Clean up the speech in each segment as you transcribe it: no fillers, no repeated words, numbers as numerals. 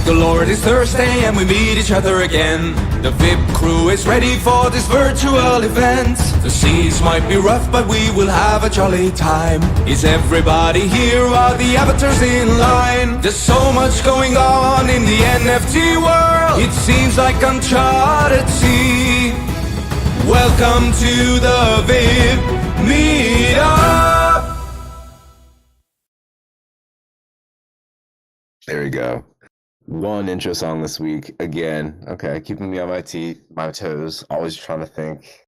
Thank the Lord it's Thursday and we meet each other again. The VIP crew is ready for this virtual event. The seas might be rough but we will have a jolly time. Is everybody here? Are the avatars in line? There's so much going on in the NFT world. It seems like uncharted sea. Welcome to the WIP Meetup. There we go. One intro song this week again. Okay, keeping me on my toes. Always trying to think,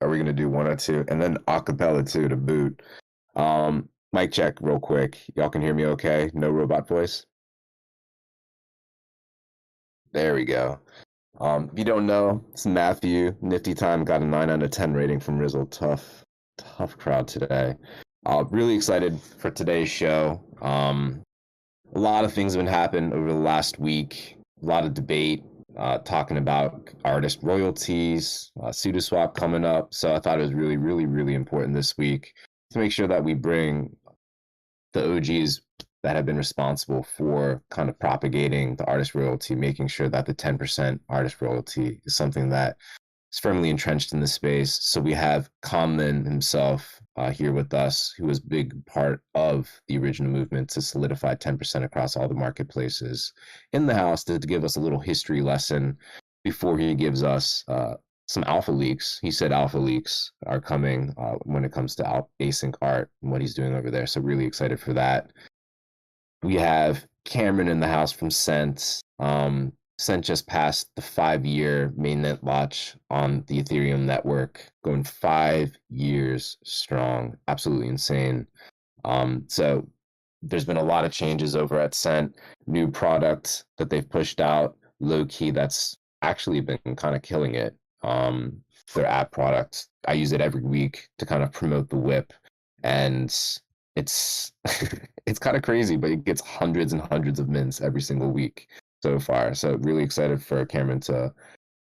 are we gonna do one or two? And then acapella too to boot. Mic check real quick. Y'all can hear me okay? No robot voice. There we go. If you don't know, it's Matthew. Nifty Time got a 9 out of 10 rating from Rizzle. Tough crowd today. Really excited for today's show. A lot of things have been happening over the last week. A lot of debate, talking about artist royalties, SudoSwap coming up. So I thought it was really, really, really important this week to make sure that we bring the OGs that have been responsible for kind of propagating the artist royalty, making sure that the 10% artist royalty is something that is firmly entrenched in the space. So we have Common himself here with us, who was a big part of the original movement to solidify 10% across all the marketplaces in the house, to give us a little history lesson before he gives us some alpha leaks. He said alpha leaks are coming when it comes to AsyncArt and what he's doing over there. So really excited for that. We have Cameron in the house from Cent. Cent just passed the 5-year mainnet launch on the Ethereum network, going 5 years strong. Absolutely insane. So there's been a lot of changes over at Cent. New product that they've pushed out, low key, that's actually been kind of killing it. Their app product, I use it every week to kind of promote the WIP, and it's it's kind of crazy, but it gets hundreds and hundreds of mints every single week so far. So really excited for Cameron to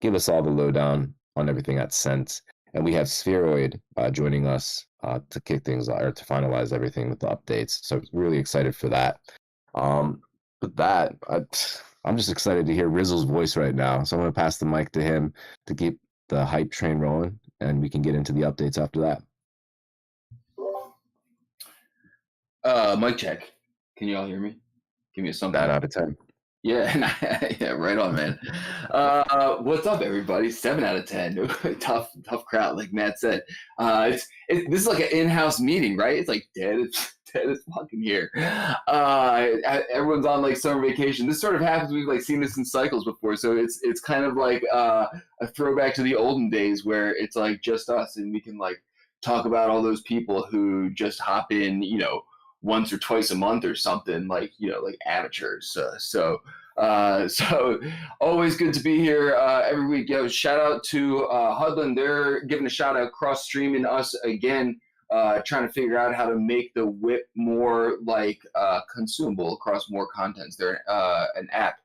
give us all the lowdown on everything at Cent. And we have Spheroid joining us to kick things or to finalize everything with the updates. So really excited for that. With that, I'm just excited to hear Rizzle's voice right now. So I'm going to pass the mic to him to keep the hype train rolling, and we can get into the updates after that. Mic check. Can you all hear me? Give me a something. 9 out of 10. Yeah, yeah, right on, man. What's up, everybody? 7 out of 10. tough crowd, like Matt said. This is like an in-house meeting, right? It's like dead as fucking here. Everyone's on like summer vacation. This sort of happens. We've like seen this in cycles before, so it's kind of like a throwback to the olden days where it's like just us, and we can like talk about all those people who just hop in, once or twice a month or something, like like amateurs. So always good to be here every week. Shout out to Hudlin. They're giving a shout out, cross streaming us again, trying to figure out how to make the WIP more like consumable across more contents. They're an app.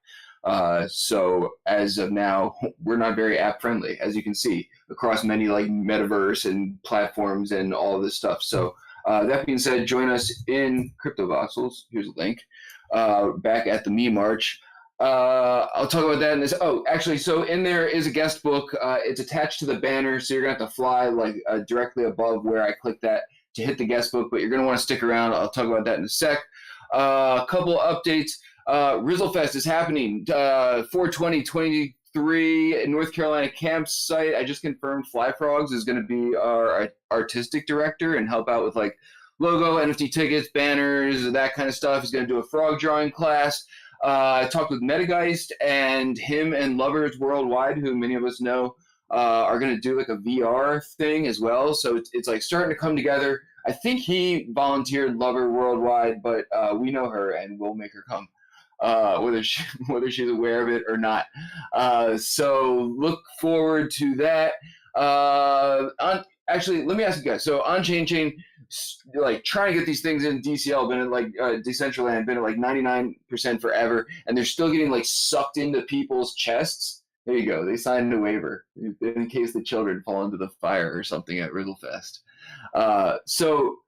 So as of now, we're not very app friendly, as you can see, across many like Metaverse and platforms and all of this stuff. So that being said, join us in Crypto Voxels. Here's a link. Back at the Me March. I'll talk about that in this. Oh, actually, so in there is a guest book. It's attached to the banner, so you're going to have to fly like directly above where I click that to hit the guest book, but you're going to want to stick around. I'll talk about that in a sec. A couple updates. Rizzlefest is happening 4/20/23 in North Carolina campsite. I just confirmed Fly Frogs is going to be our artistic director and help out with like logo, NFT tickets, banners, that kind of stuff. He's going to do a frog drawing class. I talked with Metageist, and him and Lovers Worldwide, who many of us know, are going to do like a VR thing as well. So it's like starting to come together. I think he volunteered Lover Worldwide, but we know her and we'll make her come. Whether she's aware of it or not. So look forward to that. Actually, let me ask you guys. So on Chain, like trying to get these things in DCL, been at like Decentraland, been at like 99% forever, and they're still getting like sucked into people's chests. There you go. They signed a waiver in case the children fall into the fire or something at Riddlefest. So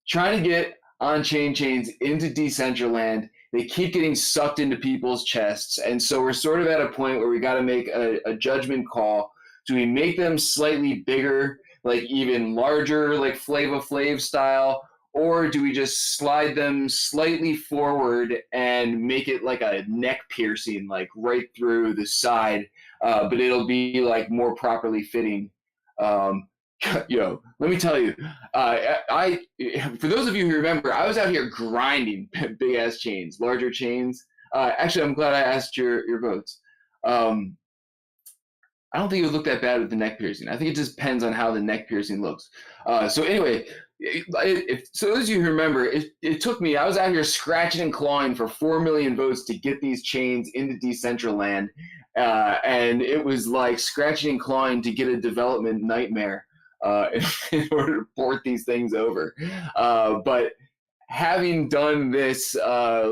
trying to get on-chain chains into Decentraland they keep getting sucked into people's chests. And so we're sort of at a point where we got to make a judgment call. Do we make them slightly bigger, like even larger, like Flava Flav style? Or do we just slide them slightly forward and make it like a neck piercing, like right through the side, but it'll be like more properly fitting? Yo, let me tell you, I for those of you who remember, I was out here grinding big ass chains, larger chains. Actually, I'm glad I asked your votes. I don't think it would look that bad with the neck piercing. I think it just depends on how the neck piercing looks. So anyway, so as you remember, it took me, I was out here scratching and clawing for 4 million votes to get these chains into Decentraland. And it was like scratching and clawing to get a development nightmare in order to port these things over. But having done this,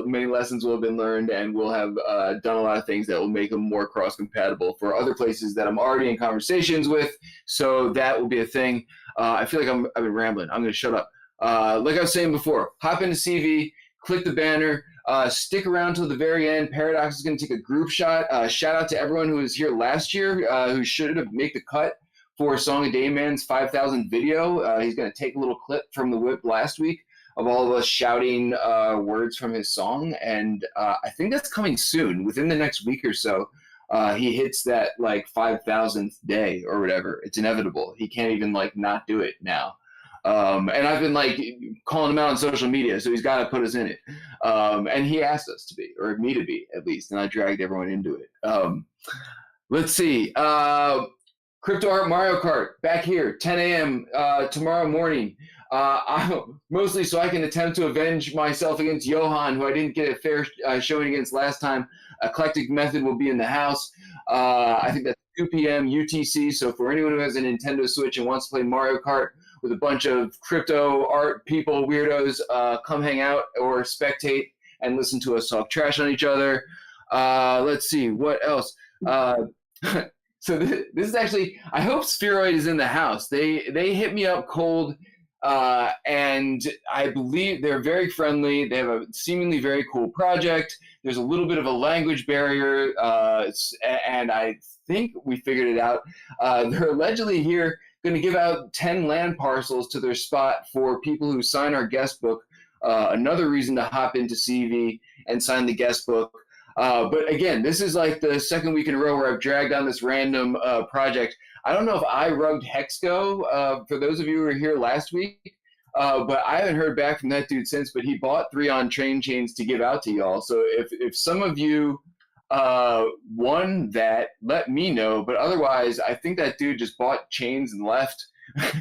many lessons will have been learned, and we'll have done a lot of things that will make them more cross-compatible for other places that I'm already in conversations with. So that will be a thing. I feel like I've been rambling. I'm going to shut up. Like I was saying before, hop into CV, click the banner, stick around till the very end. Paradox is going to take a group shot. Shout out to everyone who was here last year who should have made the cut for Song of Day Man's 5,000 video. He's going to take a little clip from the WIP last week of all of us shouting words from his song. And I think that's coming soon, within the next week or so. He hits that like 5,000th day or whatever. It's inevitable. He can't even like not do it now. And I've been like calling him out on social media, so he's got to put us in it. And he asked us to be, or me to be at least, and I dragged everyone into it. Let's see. Crypto Art Mario Kart back here, 10 a.m. Tomorrow morning. Mostly so I can attempt to avenge myself against Johan, who I didn't get a fair showing against last time. Eclectic Method will be in the house. I think that's 2 p.m. UTC. So for anyone who has a Nintendo Switch and wants to play Mario Kart with a bunch of crypto art people, weirdos, come hang out or spectate and listen to us talk trash on each other. Let's see, what else? So this is actually, I hope Spheroid is in the house. They hit me up cold, and I believe they're very friendly. They have a seemingly very cool project. There's a little bit of a language barrier, and I think we figured it out. They're allegedly here going to give out 10 land parcels to their spot for people who sign our guest book. Another reason to hop into CV and sign the guest book. But again, this is like the second week in a row where I've dragged on this random project. I don't know if I rugged Hexco for those of you who were here last week, but I haven't heard back from that dude since, but he bought 3 on-train chains to give out to y'all. So if some of you won that, let me know. But otherwise, I think that dude just bought chains and left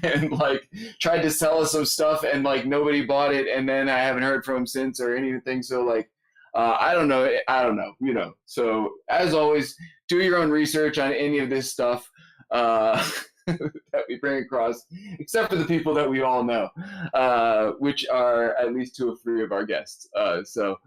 and like tried to sell us some stuff and like nobody bought it. And then I haven't heard from him since or anything. So like, I don't know, you know. So as always, do your own research on any of this stuff that we bring across, except for the people that we all know, which are at least 2 or 3 of our guests. So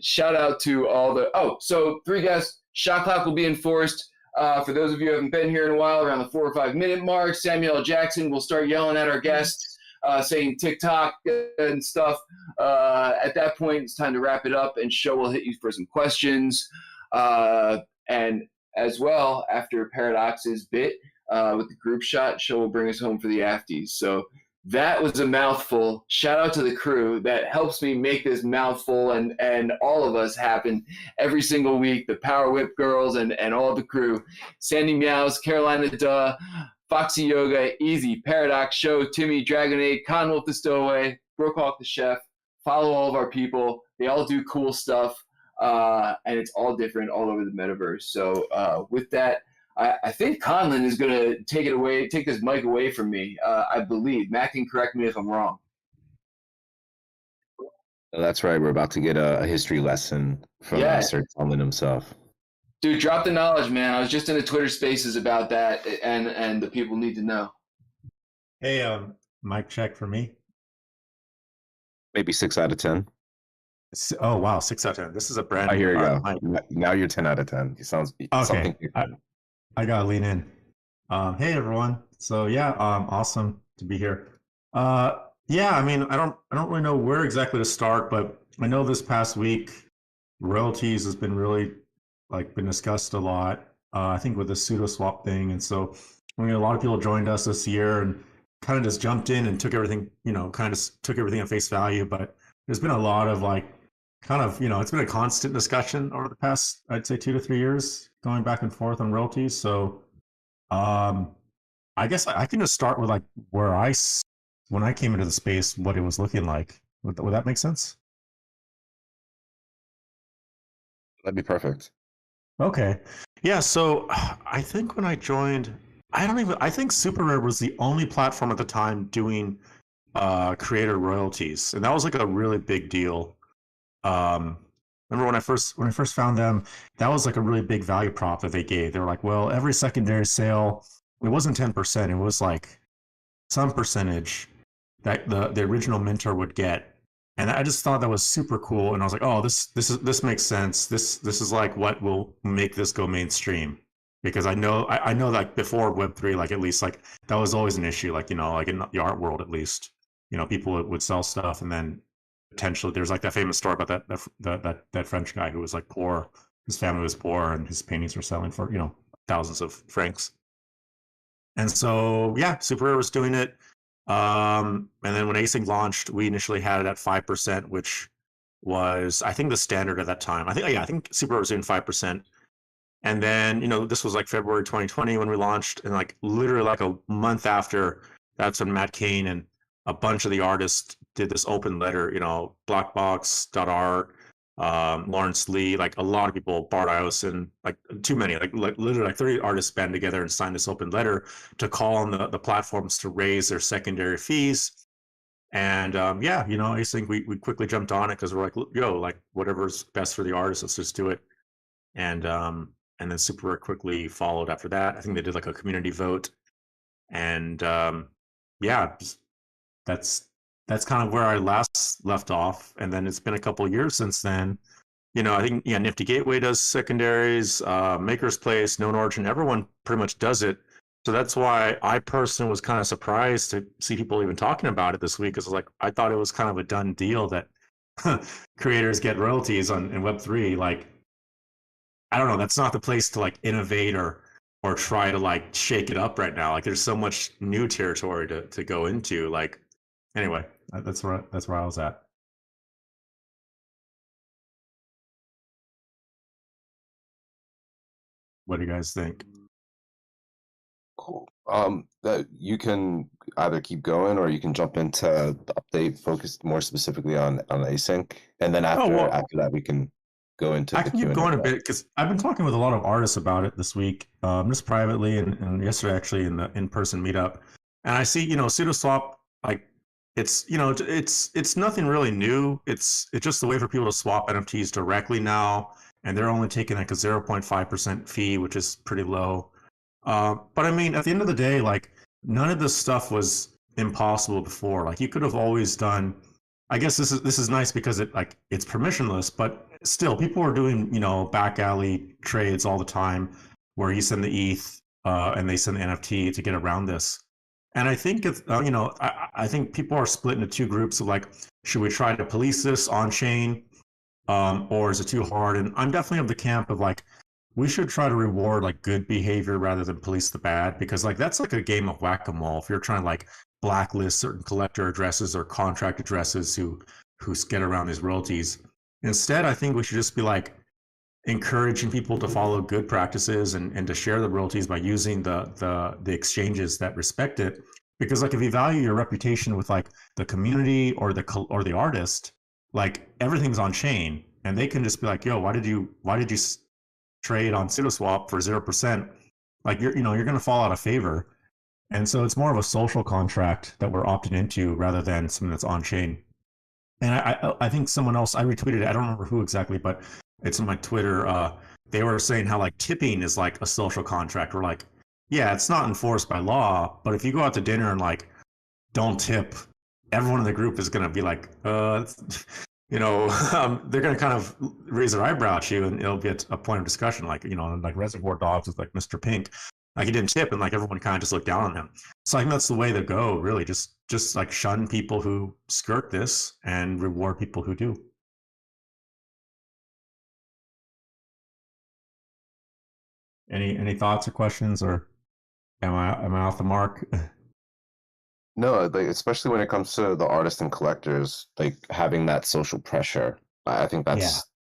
shout out to all the, so 3 guests. Shot clock will be enforced. For those of you who haven't been here in a while, around the 4 or 5 minute mark, Samuel L. Jackson will start yelling at our guests, saying TikTok and stuff. At that point, it's time to wrap it up, and Show will hit you for some questions. And as well, after Paradox's bit with the group shot, Show will bring us home for the afties. So that was a mouthful. Shout out to the crew that helps me make this mouthful and all of us happen every single week. The Power Whip girls and all the crew. Sandy Meows, Carolina Duh, Foxy Yoga, Easy, Paradox, Show, Timmy, Dragonade, Conwolf the Stowaway, Brookhawk the Chef. Follow all of our people. They all do cool stuff, and it's all different all over the metaverse. So with that, I think Conlon is going to take this mic away from me, I believe. Matt can correct me if I'm wrong. That's right. We're about to get a history lesson from Sir Conlon himself. Dude, drop the knowledge, man. I was just in the Twitter Spaces about that, and the people need to know. Hey, mic check for me. Maybe 6 out of 10. Oh wow, 6 out of 10. This is a brand. Oh, here you go. Mic. Now you're 10 out of 10. It sounds okay. I gotta lean in. Hey everyone. So yeah, awesome to be here. Yeah, I mean, I don't really know where exactly to start, but I know this past week, royalties has been really like been discussed a lot. I think with the pseudo swap thing, and so I mean, a lot of people joined us this year and kind of just jumped in and took everything, kind of took everything at face value. But there's been a lot of like, kind of, it's been a constant discussion over the past, I'd say, 2 to 3 years, going back and forth on royalties. So, um, I guess I can just start with like where when I came into the space, what it was looking like. Would that make sense? That'd be perfect. Okay. Yeah. So I think when I joined, I think Super Rare was the only platform at the time doing creator royalties. And that was like a really big deal. Um, Remember when I first found them, that was like a really big value prop that they gave. They were like, well, every secondary sale, it wasn't 10%, it was like some percentage that the original mentor would get. And I just thought that was super cool. And I was like, oh, this makes sense. This is like what will make this go mainstream. Because I know like before Web3, like at least like that was always an issue. Like, like in the art world at least, people would sell stuff and then potentially there's like that famous story about that French guy who was like poor. His family was poor and his paintings were selling for, thousands of francs. And so, yeah, Super Rare was doing it. And then when Async launched, we initially had it at 5%, which was, I think, the standard at that time. I think Super Rare was doing 5%. And then, this was like February 2020 when we launched. And like literally like a month after, that's when Matt Kane and a bunch of the artists did this open letter, Blackbox.art, Lawrence Lee, like a lot of people, Bart Iosin, like too many, like literally like 30 artists band together and signed this open letter to call on the platforms to raise their secondary fees. And yeah, Async, we quickly jumped on it because we're like, yo, like whatever's best for the artist, let's just do it. And then Super Rare quickly followed after that. I think they did like a community vote. And yeah, that's kind of where I last left off. And then it's been a couple of years since then. I think Nifty Gateway does secondaries, Maker's Place, Known Origin, everyone pretty much does it. So that's why I personally was kind of surprised to see people even talking about it this week. Because I thought it was kind of a done deal that creators get royalties in Web3. Like, I don't know, that's not the place to like innovate or try to like shake it up right now. Like there's so much new territory to go into. Like, anyway, that's where I was at. What do you guys think? Cool. That you can either keep going or you can jump into the update focused more specifically on async, and then after that we can go into. I can keep going a bit because I've been talking with a lot of artists about it this week, just privately and yesterday actually in the in-person meetup, and I see pseudo swap, like it's it's nothing really new. It's just a way for people to swap NFTs directly now, and they're only taking like a 0.5% fee, which is pretty low. But I mean, at the end of the day, like none of this stuff was impossible before. Like you could have always done. I guess this is nice because it's permissionless, but still, people are doing back alley trades all the time, where you send the ETH and they send the NFT to get around this. And I think it's I think people are split into two groups of like, should we try to police this on chain, or is it too hard? And I'm definitely of the camp of like, we should try to reward like good behavior rather than police the bad, because like that's like a game of whack-a-mole. If you're trying to like blacklist certain collector addresses or contract addresses who get around these royalties, instead I think we should just be like encouraging people to follow good practices and to share the royalties by using the exchanges that respect it. Because like if you value your reputation with like the community or the artist, like everything's on chain, and they can just be like, yo, why did you trade on SudoSwap for 0%? Like you're going to fall out of favor. And so it's more of a social contract that we're opting into rather than something that's on chain. And I think someone else, I retweeted it, I don't remember who exactly, but it's on my Twitter. They were saying how like tipping is like a social contract. Or like, yeah, it's not enforced by law, but if you go out to dinner and like don't tip, everyone in the group is going to be like, they're going to kind of raise their eyebrow at you, and it'll be a point of discussion, like like Reservoir Dogs with like Mr. Pink. Like he didn't tip, and like everyone kind of just looked down on him. So I think that's the way to go. Really, just like shun people who skirt this and reward people who do. Any thoughts or questions, or am I off the mark? No, like especially when it comes to the artists and collectors, like having that social pressure. I think Yeah.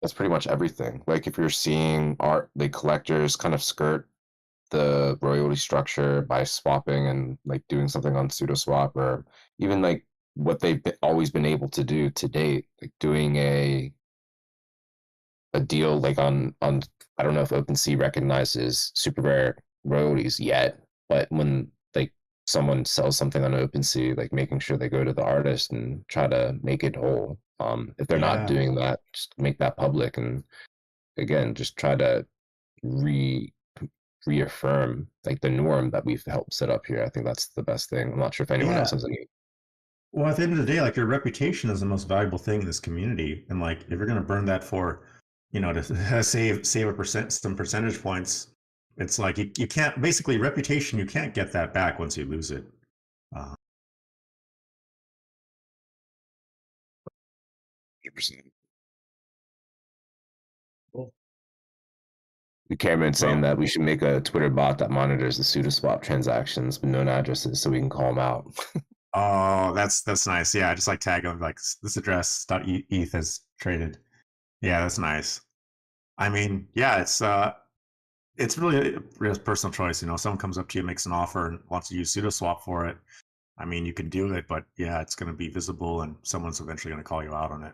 that's pretty much everything. Like if you're seeing art, the collectors kind of skirt the royalty structure by swapping and like doing something on pseudo swap, or even like what always been able to do to date, like doing a deal like on I don't know if OpenSea recognizes super rare royalties yet, but when like someone sells something on OpenSea, like making sure they go to the artist and try to make it whole. If they're not Yeah. doing that, just make that public, and again, just try to re reaffirm like the norm that we've helped set up here. I think that's the best thing. I'm not sure if anyone else Yeah. has any. Well, at the end of the day, like your reputation is the most valuable thing in this community, and like if you're gonna burn that for, to save some percentage points, it's like you can't basically reputation. You can't get that back once you lose it. Uh, 100%. cool. Cameron saying Well, that we should make a Twitter bot that monitors the pseudo swap transactions with known addresses so we can call them out. oh, that's nice. Yeah, just like tag them like this address .eth has traded. Yeah, that's nice. I mean, yeah, it's really a real personal choice. Someone comes up to you, makes an offer, and wants to use SudoSwap for it. I mean, you can do it, but yeah, it's going to be visible, and someone's eventually going to call you out on it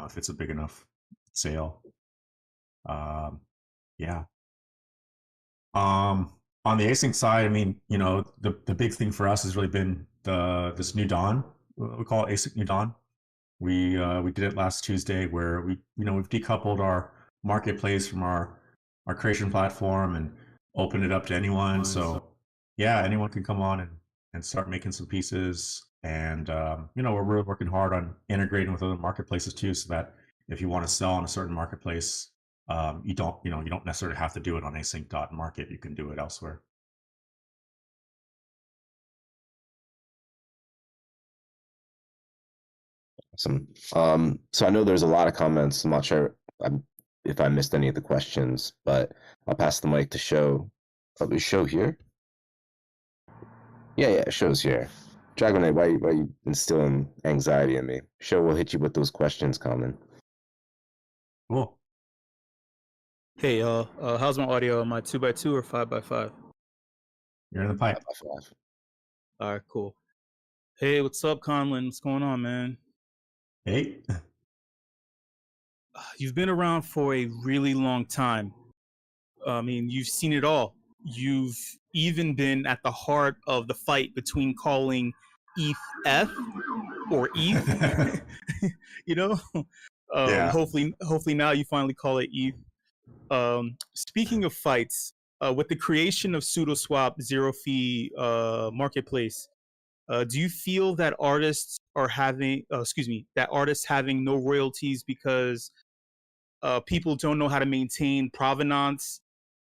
if it's a big enough sale. Um, yeah. On the async side, I mean, the big thing for us has really been this new dawn. We call it async new dawn. We did it last Tuesday, where we've decoupled our marketplace from our creation platform and opened it up to anyone. So yeah, anyone can come on and start making some pieces. And we're really working hard on integrating with other marketplaces too, so that if you want to sell on a certain marketplace, you don't necessarily have to do it on async.market. You can do it elsewhere. Awesome. So I know there's a lot of comments. I'm not sure if I missed any of the questions, but I'll pass the mic to Show. Oh, is Show here? Yeah, Show's here. Dragonite, why you instilling anxiety in me? Show will hit you with those questions, Common. Cool. Hey y'all, how's my audio? Am I 2x2 or 5x5? You're in the pipe. 5x5. All right, cool. Hey, what's up, Conlon? What's going on, man? Hey. You've been around for a really long time. I mean, you've seen it all. You've even been at the heart of the fight between calling ETH F or ETH. you know, Yeah. hopefully now you finally call it ETH. Speaking of fights, with the creation of SudoSwap zero fee marketplace, do you feel that artists are having, that artists having no royalties because people don't know how to maintain provenance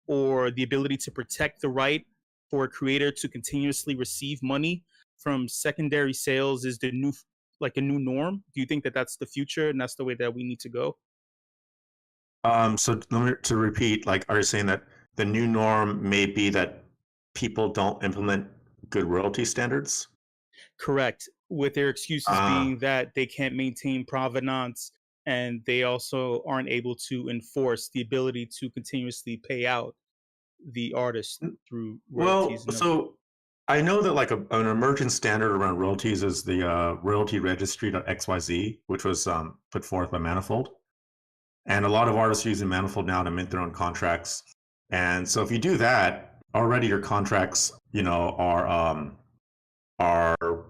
or the ability to protect the right for a creator to continuously receive money from secondary sales is a new norm? Do you think that that's the future and that's the way that we need to go? So to repeat, like, are you saying that the new norm may be that people don't implement good royalty standards? Correct. With their excuses being that they can't maintain provenance and they also aren't able to enforce the ability to continuously pay out the artist through Well, royalties and so I know that like an emergent standard around royalties is the royalty registry.xyz, which was put forth by Manifold. And a lot of artists are using Manifold now to mint their own contracts. And so if you do that, already your contracts, are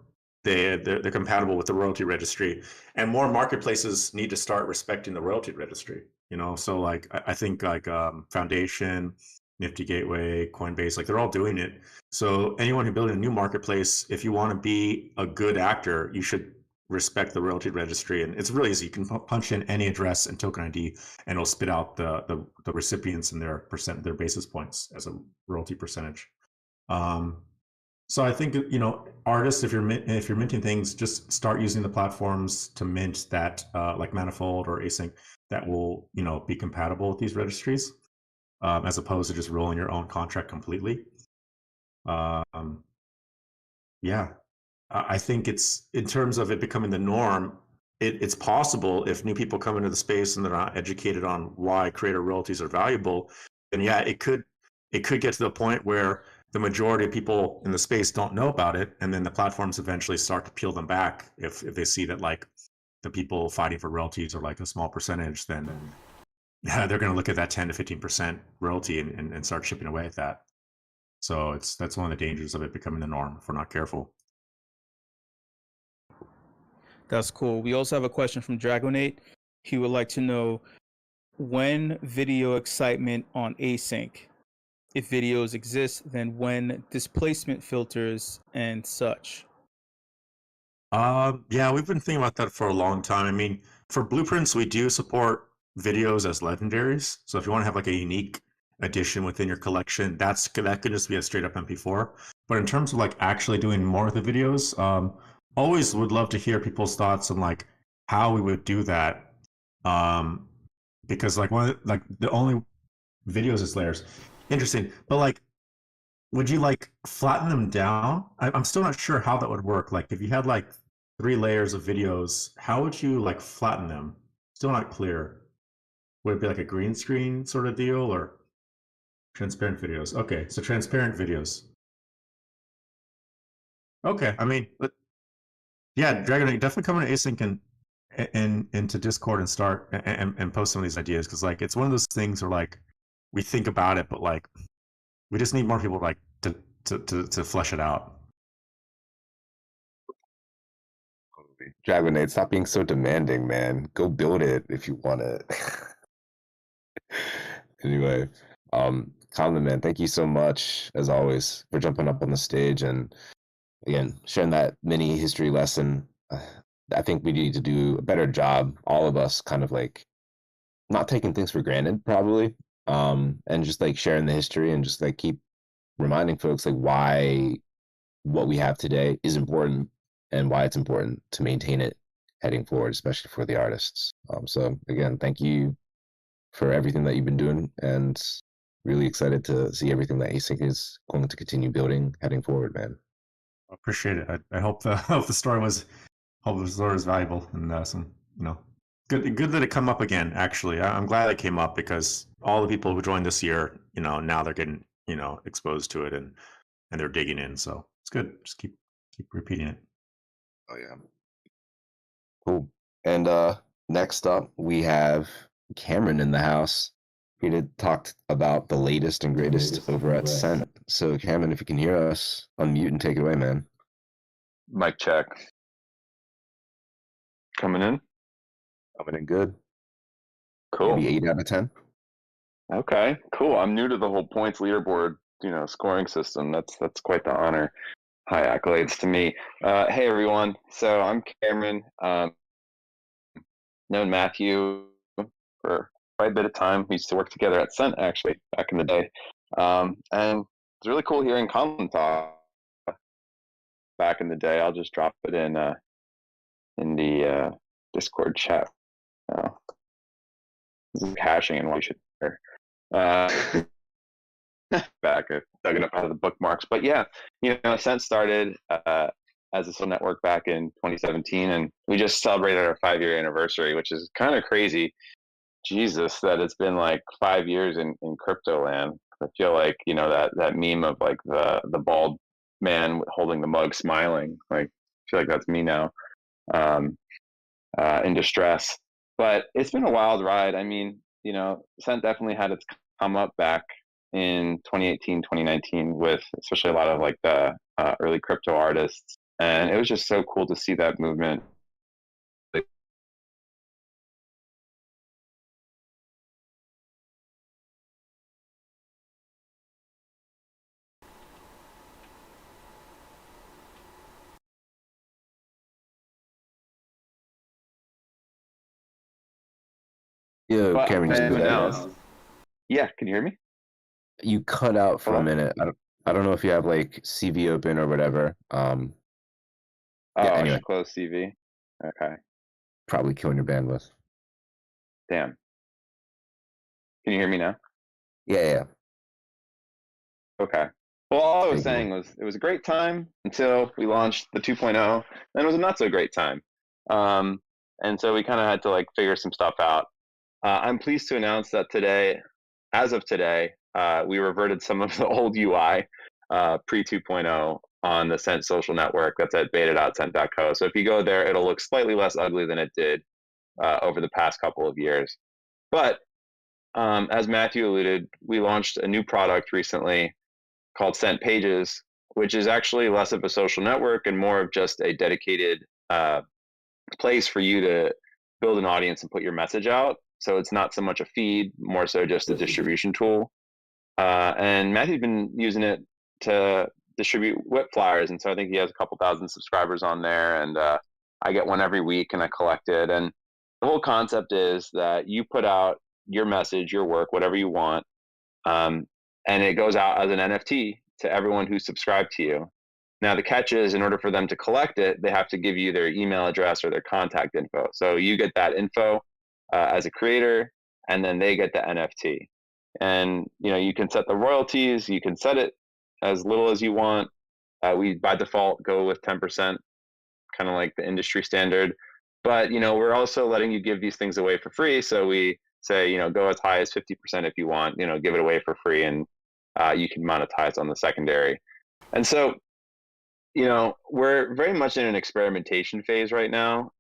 they're compatible with the royalty registry, and more marketplaces need to start respecting the royalty registry. So like I think like Foundation, Nifty Gateway, Coinbase, like they're all doing it. So anyone who building a new marketplace, if you want to be a good actor, you should respect the royalty registry, and it's really easy. You can punch in any address and token ID, and it'll spit out the recipients and their basis points as a royalty percentage. So I think, artists, if you're minting things, just start using the platforms to mint that, like Manifold or Async, that will be compatible with these registries, as opposed to just rolling your own contract completely. Yeah, I think it's, in terms of it becoming the norm, it's possible if new people come into the space and they're not educated on why creator royalties are valuable, then yeah, it could get to the point where the majority of people in the space don't know about it, and then the platforms eventually start to peel them back if they see that, like, the people fighting for royalties are like a small percentage. Then yeah, they're going to look at that 10 to 15% royalty and start chipping away at that. So that's one of the dangers of it becoming the norm if we're not careful. That's cool. We also have a question from Dragonate. He would like to know when video excitement on async. If videos exist, then when displacement filters and such. Yeah, we've been thinking about that for a long time. I mean, for blueprints, we do support videos as legendaries. So if you want to have like a unique addition within your collection, that could just be a straight up MP4. But in terms of like actually doing more of the videos, always would love to hear people's thoughts on like how we would do that. Because like the only videos is layers. Interesting. But like, would you like flatten them down? I'm still not sure how that would work. Like if you had like 3 layers of videos, how would you like flatten them? Still not clear. Would it be like a green screen sort of deal or transparent videos? Okay, so transparent videos. Okay, I mean, but yeah, Dragon, definitely come into async and into Discord and start and post some of these ideas, because like it's one of those things where like we think about it, but like we just need more people like to flesh it out. Dragonade, stop being so demanding, man. Go build it if you want it. Anyway, Colin, man, thank you so much, as always, for jumping up on the stage and, again, sharing that mini history lesson. I think we need to do a better job, all of us, kind of like not taking things for granted, probably, and just like sharing the history and just like keep reminding folks like why what we have today is important and why it's important to maintain it heading forward, especially for the artists. So again, thank you for everything that you've been doing, and really excited to see everything that Async is going to continue building heading forward, man. Appreciate it. I hope the story was valuable and some good that it come up again. Actually, I'm glad it came up because all the people who joined this year, now they're getting exposed to it and they're digging in. So it's good. Just keep repeating it. Oh yeah. Cool. And next up we have Cameron in the house. Here to talk about the latest and greatest over at Scent. So Cameron, if you can hear us, unmute and take it away, man. Mic check. Coming in? Coming in good. Cool. Maybe 8 out of 10. Okay, cool. I'm new to the whole points leaderboard, scoring system. That's quite the honor. High accolades to me. Hey everyone. So I'm Cameron. Known Matthew for quite a bit of time. We used to work together at Scent actually back in the day. And it's really cool hearing Colin talk back in the day. I'll just drop it in the Discord chat. This is hashing and what you should hear. Back, I dug it up out of the bookmarks. But yeah, Scent started as a social network back in 2017, and we just celebrated our 5-year anniversary, which is kind of crazy. Jesus, that it's been like 5 years in crypto land. I feel like that meme of like the bald man holding the mug smiling. Like I feel like that's me now, in distress. But it's been a wild ride. I mean, Scent definitely had its come up back in 2018, 2019 with especially a lot of like the early crypto artists. And it was just so cool to see that movement Yeah, But Cameron, I just have go ahead. announced. Yeah, can you hear me? You cut out for a Hello? minute. I don't know if you have like CV open or whatever. Oh, Yeah, I anyway, should close CV. Okay. probably killing your bandwidth. Damn. Can you hear me now? Yeah. Okay. Well, all I was Thank you. saying was it was a great time until we launched the 2.0, and it was a not so great time. And so we kind of had to like figure some stuff out. I'm pleased to announce that today, as of today, we reverted some of the old UI pre 2.0 on the Scent social network. That's at beta.scent.co. So if you go there, it'll look slightly less ugly than it did over the past couple of years. But as Matthew alluded, we launched a new product recently called Scent Pages, which is actually less of a social network and more of just a dedicated place for you to build an audience and put your message out. So it's not so much a feed, more so just a distribution tool. And Matthew's been using it to distribute WIP flyers, and so I think he has a couple thousand subscribers on there, and I get one every week and I collect it. And the whole concept is that you put out your message, your work, whatever you want, and it goes out as an NFT to everyone who's subscribed to you. Now, the catch is in order for them to collect it, they have to give you their email address or their contact info. So you get that info as a creator, and then they get the NFT. And you can set the royalties. You can set it as little as you want. We by default go with 10%, kind of like the industry standard. But we're also letting you give these things away for free. So we say go as high as 50% if you want. Give it away for free, and you can monetize on the secondary. And so we're very much in an experimentation phase right now,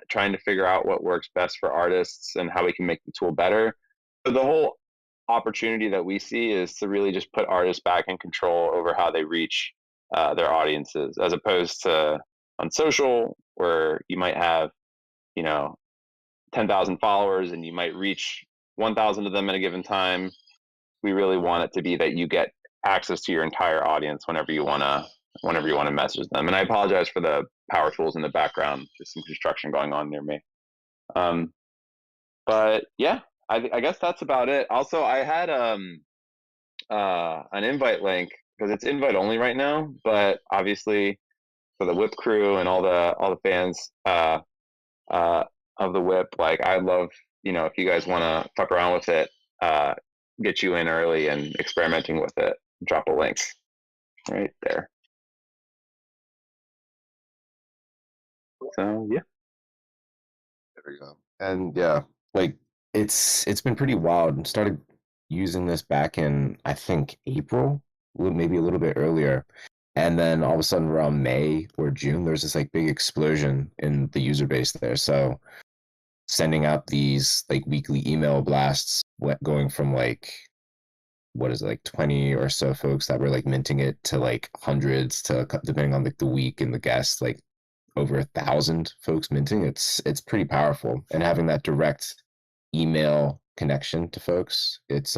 trying to figure out what works best for artists and how we can make the tool better. So the whole opportunity that we see is to really just put artists back in control over how they reach their audiences, as opposed to on social, where you might have 10,000 followers and you might reach 1,000 of them at a given time. We really want it to be that you get access to your entire audience whenever you want to message them. And I apologize for the power tools in the background. There's some construction going on near me. But yeah, I guess that's about it. Also, I had an invite link because it's invite only right now, but obviously for the WIP crew and all the fans of the WIP, like I'd love if you guys want to fuck around with it, get you in early and experimenting with it. Drop a link right there. So yeah, There we go. And yeah, like it's been pretty wild. I started using this back in I think April, maybe a little bit earlier. And then all of a sudden around May or June, there's this like big explosion in the user base there. So sending out these like weekly email blasts, going from like what is it, like 20 or so folks that were like minting it to like hundreds to depending on like the week and the guest, like over 1,000 folks minting. It's pretty powerful, and having that direct email connection to folks, it's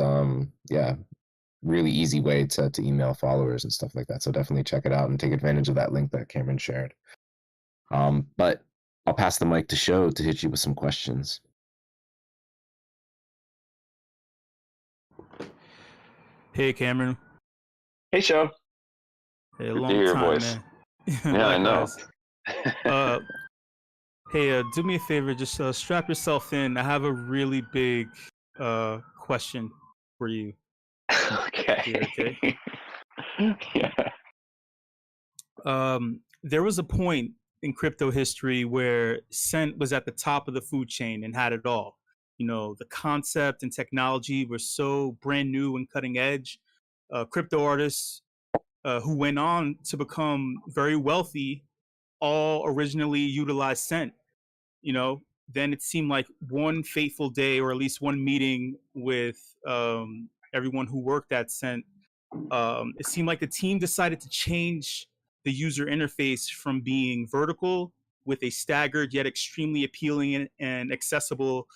yeah, really easy way to email followers and stuff like that. So definitely check it out and take advantage of that link that Cameron shared. But I'll pass the mic to Show to hit you with some questions. Hey, Cameron. hey Show. Hey, a Good to long hear your time, voice. man. Yeah, I know. Hey, do me a favor, just strap yourself in. I have a really big question for you. Okay. Here, okay. Yeah. There was a point in crypto history where Cent was at the top of the food chain and had it all. The concept and technology were so brand new and cutting edge. Crypto artists who went on to become very wealthy all originally utilized Cent. Then it seemed like one fateful day, or at least one meeting with everyone who worked at Cent, it seemed like the team decided to change the user interface from being vertical with a staggered yet extremely appealing and accessible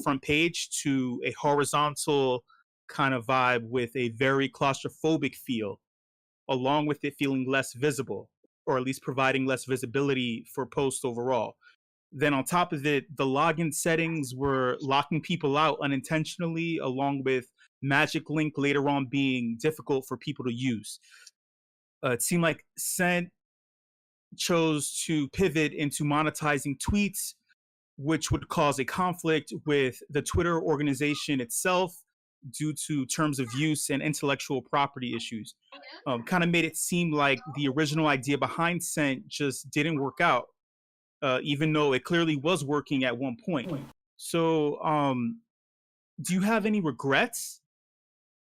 front page to a horizontal kind of vibe with a very claustrophobic feel, along with it feeling less visible, or at least providing less visibility for posts overall. Then on top of it, the login settings were locking people out unintentionally, along with Magic Link later on being difficult for people to use. It seemed like Cent chose to pivot into monetizing tweets, which would cause a conflict with the Twitter organization itself due to terms of use and intellectual property issues. Kind of made it seem like the original idea behind Cent just didn't work out, even though it clearly was working at one point. So, do you have any regrets?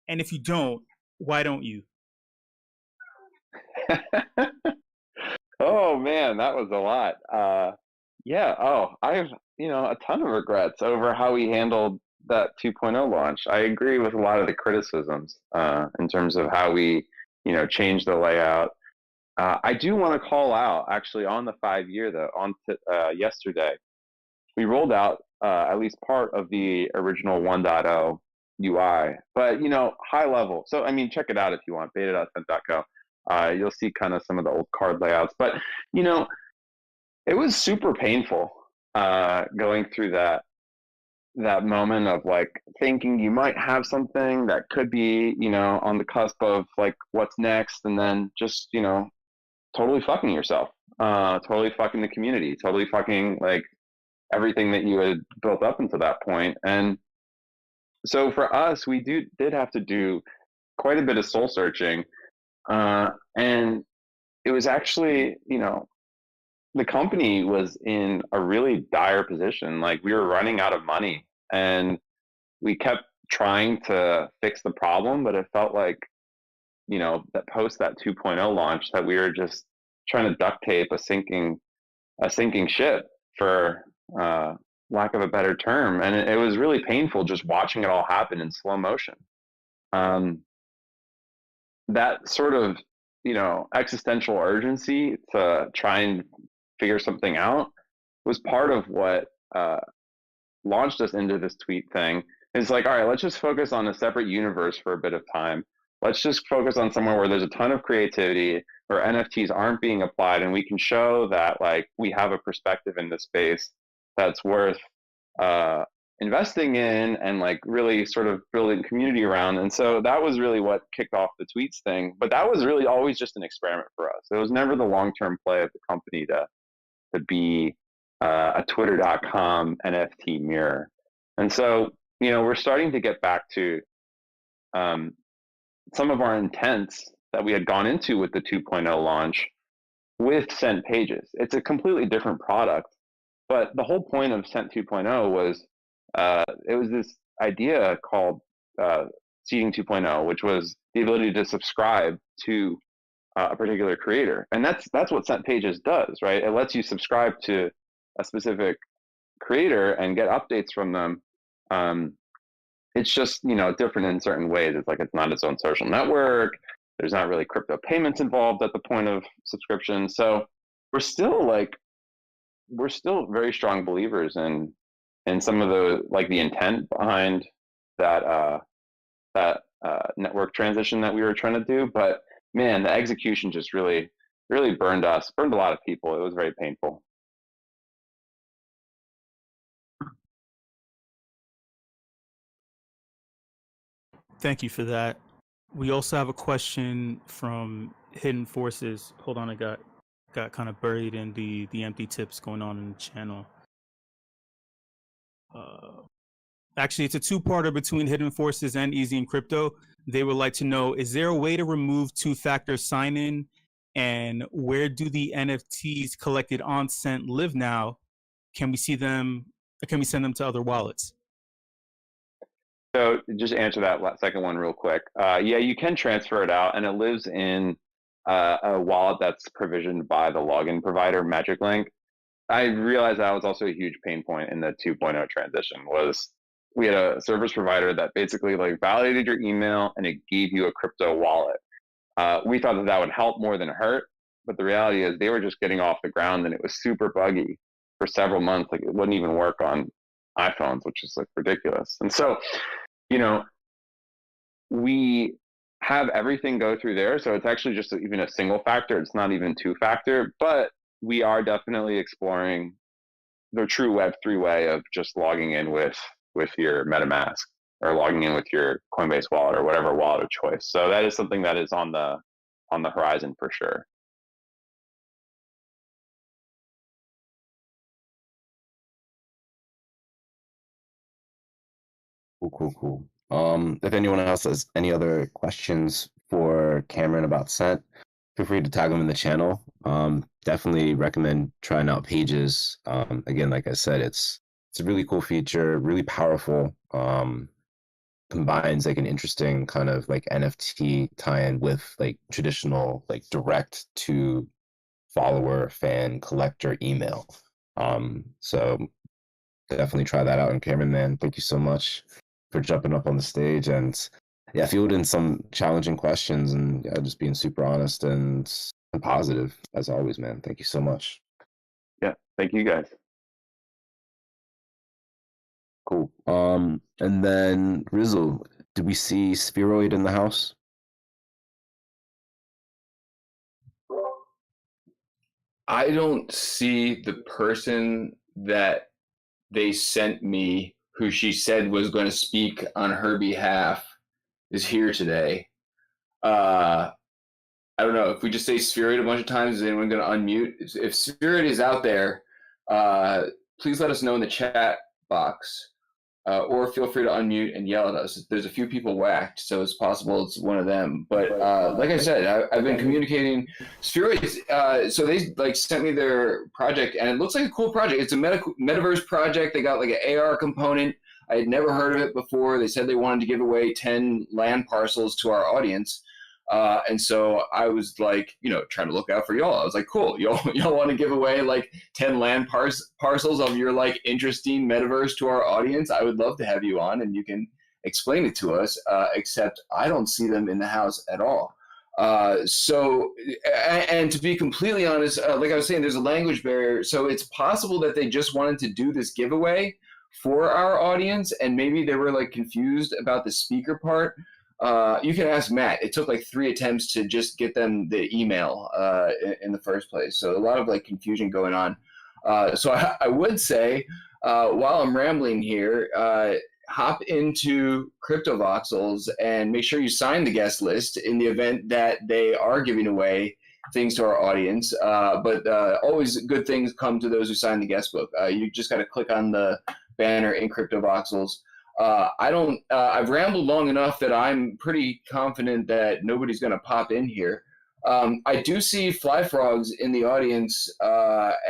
And if you don't, why don't you? Oh man, that was a lot. Yeah. Oh, I have a ton of regrets over how we handled that 2.0 launch. I agree with a lot of the criticisms in terms of how we changed the layout. I do want to call out actually on the 5-year though. Yesterday, we rolled out at least part of the original 1.0 UI, but high level. So I mean, check it out if you want. beta.cent.co. You'll see kind of some of the old card layouts, but it was super painful going through that moment of like thinking you might have something that could be on the cusp of like what's next, and then just totally fucking yourself, totally fucking the community, totally fucking like everything that you had built up until that point. And so for us, we did have to do quite a bit of soul searching. And it was actually, the company was in a really dire position. Like we were running out of money, and we kept trying to fix the problem, but it felt like, that post that 2.0 launch that we were just trying to duct tape a sinking ship, for lack of a better term. And it was really painful just watching it all happen in slow motion. That sort of existential urgency to try and figure something out was part of what launched us into this tweet thing. It's like, all right, let's just focus on a separate universe for a bit of time. Let's just focus on somewhere where there's a ton of creativity, where NFTs aren't being applied, and we can show that like we have a perspective in this space that's worth investing in and like really sort of building community around. And so that was really what kicked off the tweets thing. But that was really always just an experiment for us. It was never the long-term play of the company to be a twitter.com NFT mirror. And so, we're starting to get back to some of our intents that we had gone into with the 2.0 launch with Cent Pages. It's a completely different product, but the whole point of Cent 2.0 was it was this idea called Seeding 2.0, which was the ability to subscribe to a particular creator. And that's what Cent Pages does, right? It lets you subscribe to a specific creator and get updates from them. It's just, different in certain ways. It's like it's not its own social network. There's not really crypto payments involved at the point of subscription. So we're still very strong believers in some of the intent behind that network transition that we were trying to do. But man, the execution just really, really burned a lot of people. It was very painful. Thank you for that. We also have a question from Hidden Forces. Hold on, I got kind of buried in the empty tips going on in the channel. Actually, it's a two-parter between Hidden Forces and Easy and Crypto. They would like to know, is there a way to remove two-factor sign-in? And where do the NFTs collected on Cent live now? Can we see them? Can we send them to other wallets? So just answer that second one real quick. Yeah, you can transfer it out, and it lives in a wallet that's provisioned by the login provider, Magic Link. I realized that was also a huge pain point in the 2.0 transition. Was we had a service provider that basically like validated your email and it gave you a crypto wallet. We thought that would help more than hurt, but the reality is they were just getting off the ground, and it was super buggy for several months. Like it wouldn't even work on iPhones, which is like ridiculous. And so, we have everything go through there. So it's actually just even a single factor. It's not even two-factor, but we are definitely exploring the true Web3 way of just logging in with your MetaMask or logging in with your Coinbase wallet or whatever wallet of choice. So that is something that is on the horizon for sure. Cool. If anyone else has any other questions for Cameron about Scent, feel free to tag them in the channel. Definitely recommend trying out Pages. Again, like I said, it's a really cool feature, really powerful. Combines like an interesting kind of like NFT tie-in with like traditional like direct to follower, fan, collector email. So definitely try that out. And Cameron, man, thank you so much for jumping up on the stage and fielding some challenging questions and just being super honest and positive as always, man. Thank you so much. Yeah, thank you guys. Cool. And then Rizzle, did we see Spheroid in the house? I don't see the person that they sent me, who she said was going to speak on her behalf, is here today. I don't know if we just say Spheroid a bunch of times. Is anyone going to unmute? If Spheroid is out there, please let us know in the chat box, or feel free to unmute and yell at us. There's a few people whacked, so it's possible it's one of them. But like I said, I've been communicating. Spheroid, so they like sent me their project, and it looks like a cool project. It's a Metaverse project. They got like an AR component. I had never heard of it before. They said they wanted to give away 10 land parcels to our audience. And so I was like, trying to look out for y'all. I was like, cool, y'all want to give away like 10 land parcels of your like interesting metaverse to our audience? I would love to have you on and you can explain it to us, except I don't see them in the house at all. So, and to be completely honest, like I was saying, there's a language barrier. So it's possible that they just wanted to do this giveaway for our audience, and maybe they were like confused about the speaker part. You can ask Matt. It took like 3 attempts to just get them the email in the first place. So a lot of like confusion going on. So I would say, while I'm rambling here, hop into CryptoVoxels and make sure you sign the guest list in the event that they are giving away things to our audience. But always good things come to those who sign the guest book. You just got to click on the banner in CryptoVoxels. I've rambled long enough that I'm pretty confident that nobody's going to pop in here. I do see Fly Frogs in the audience,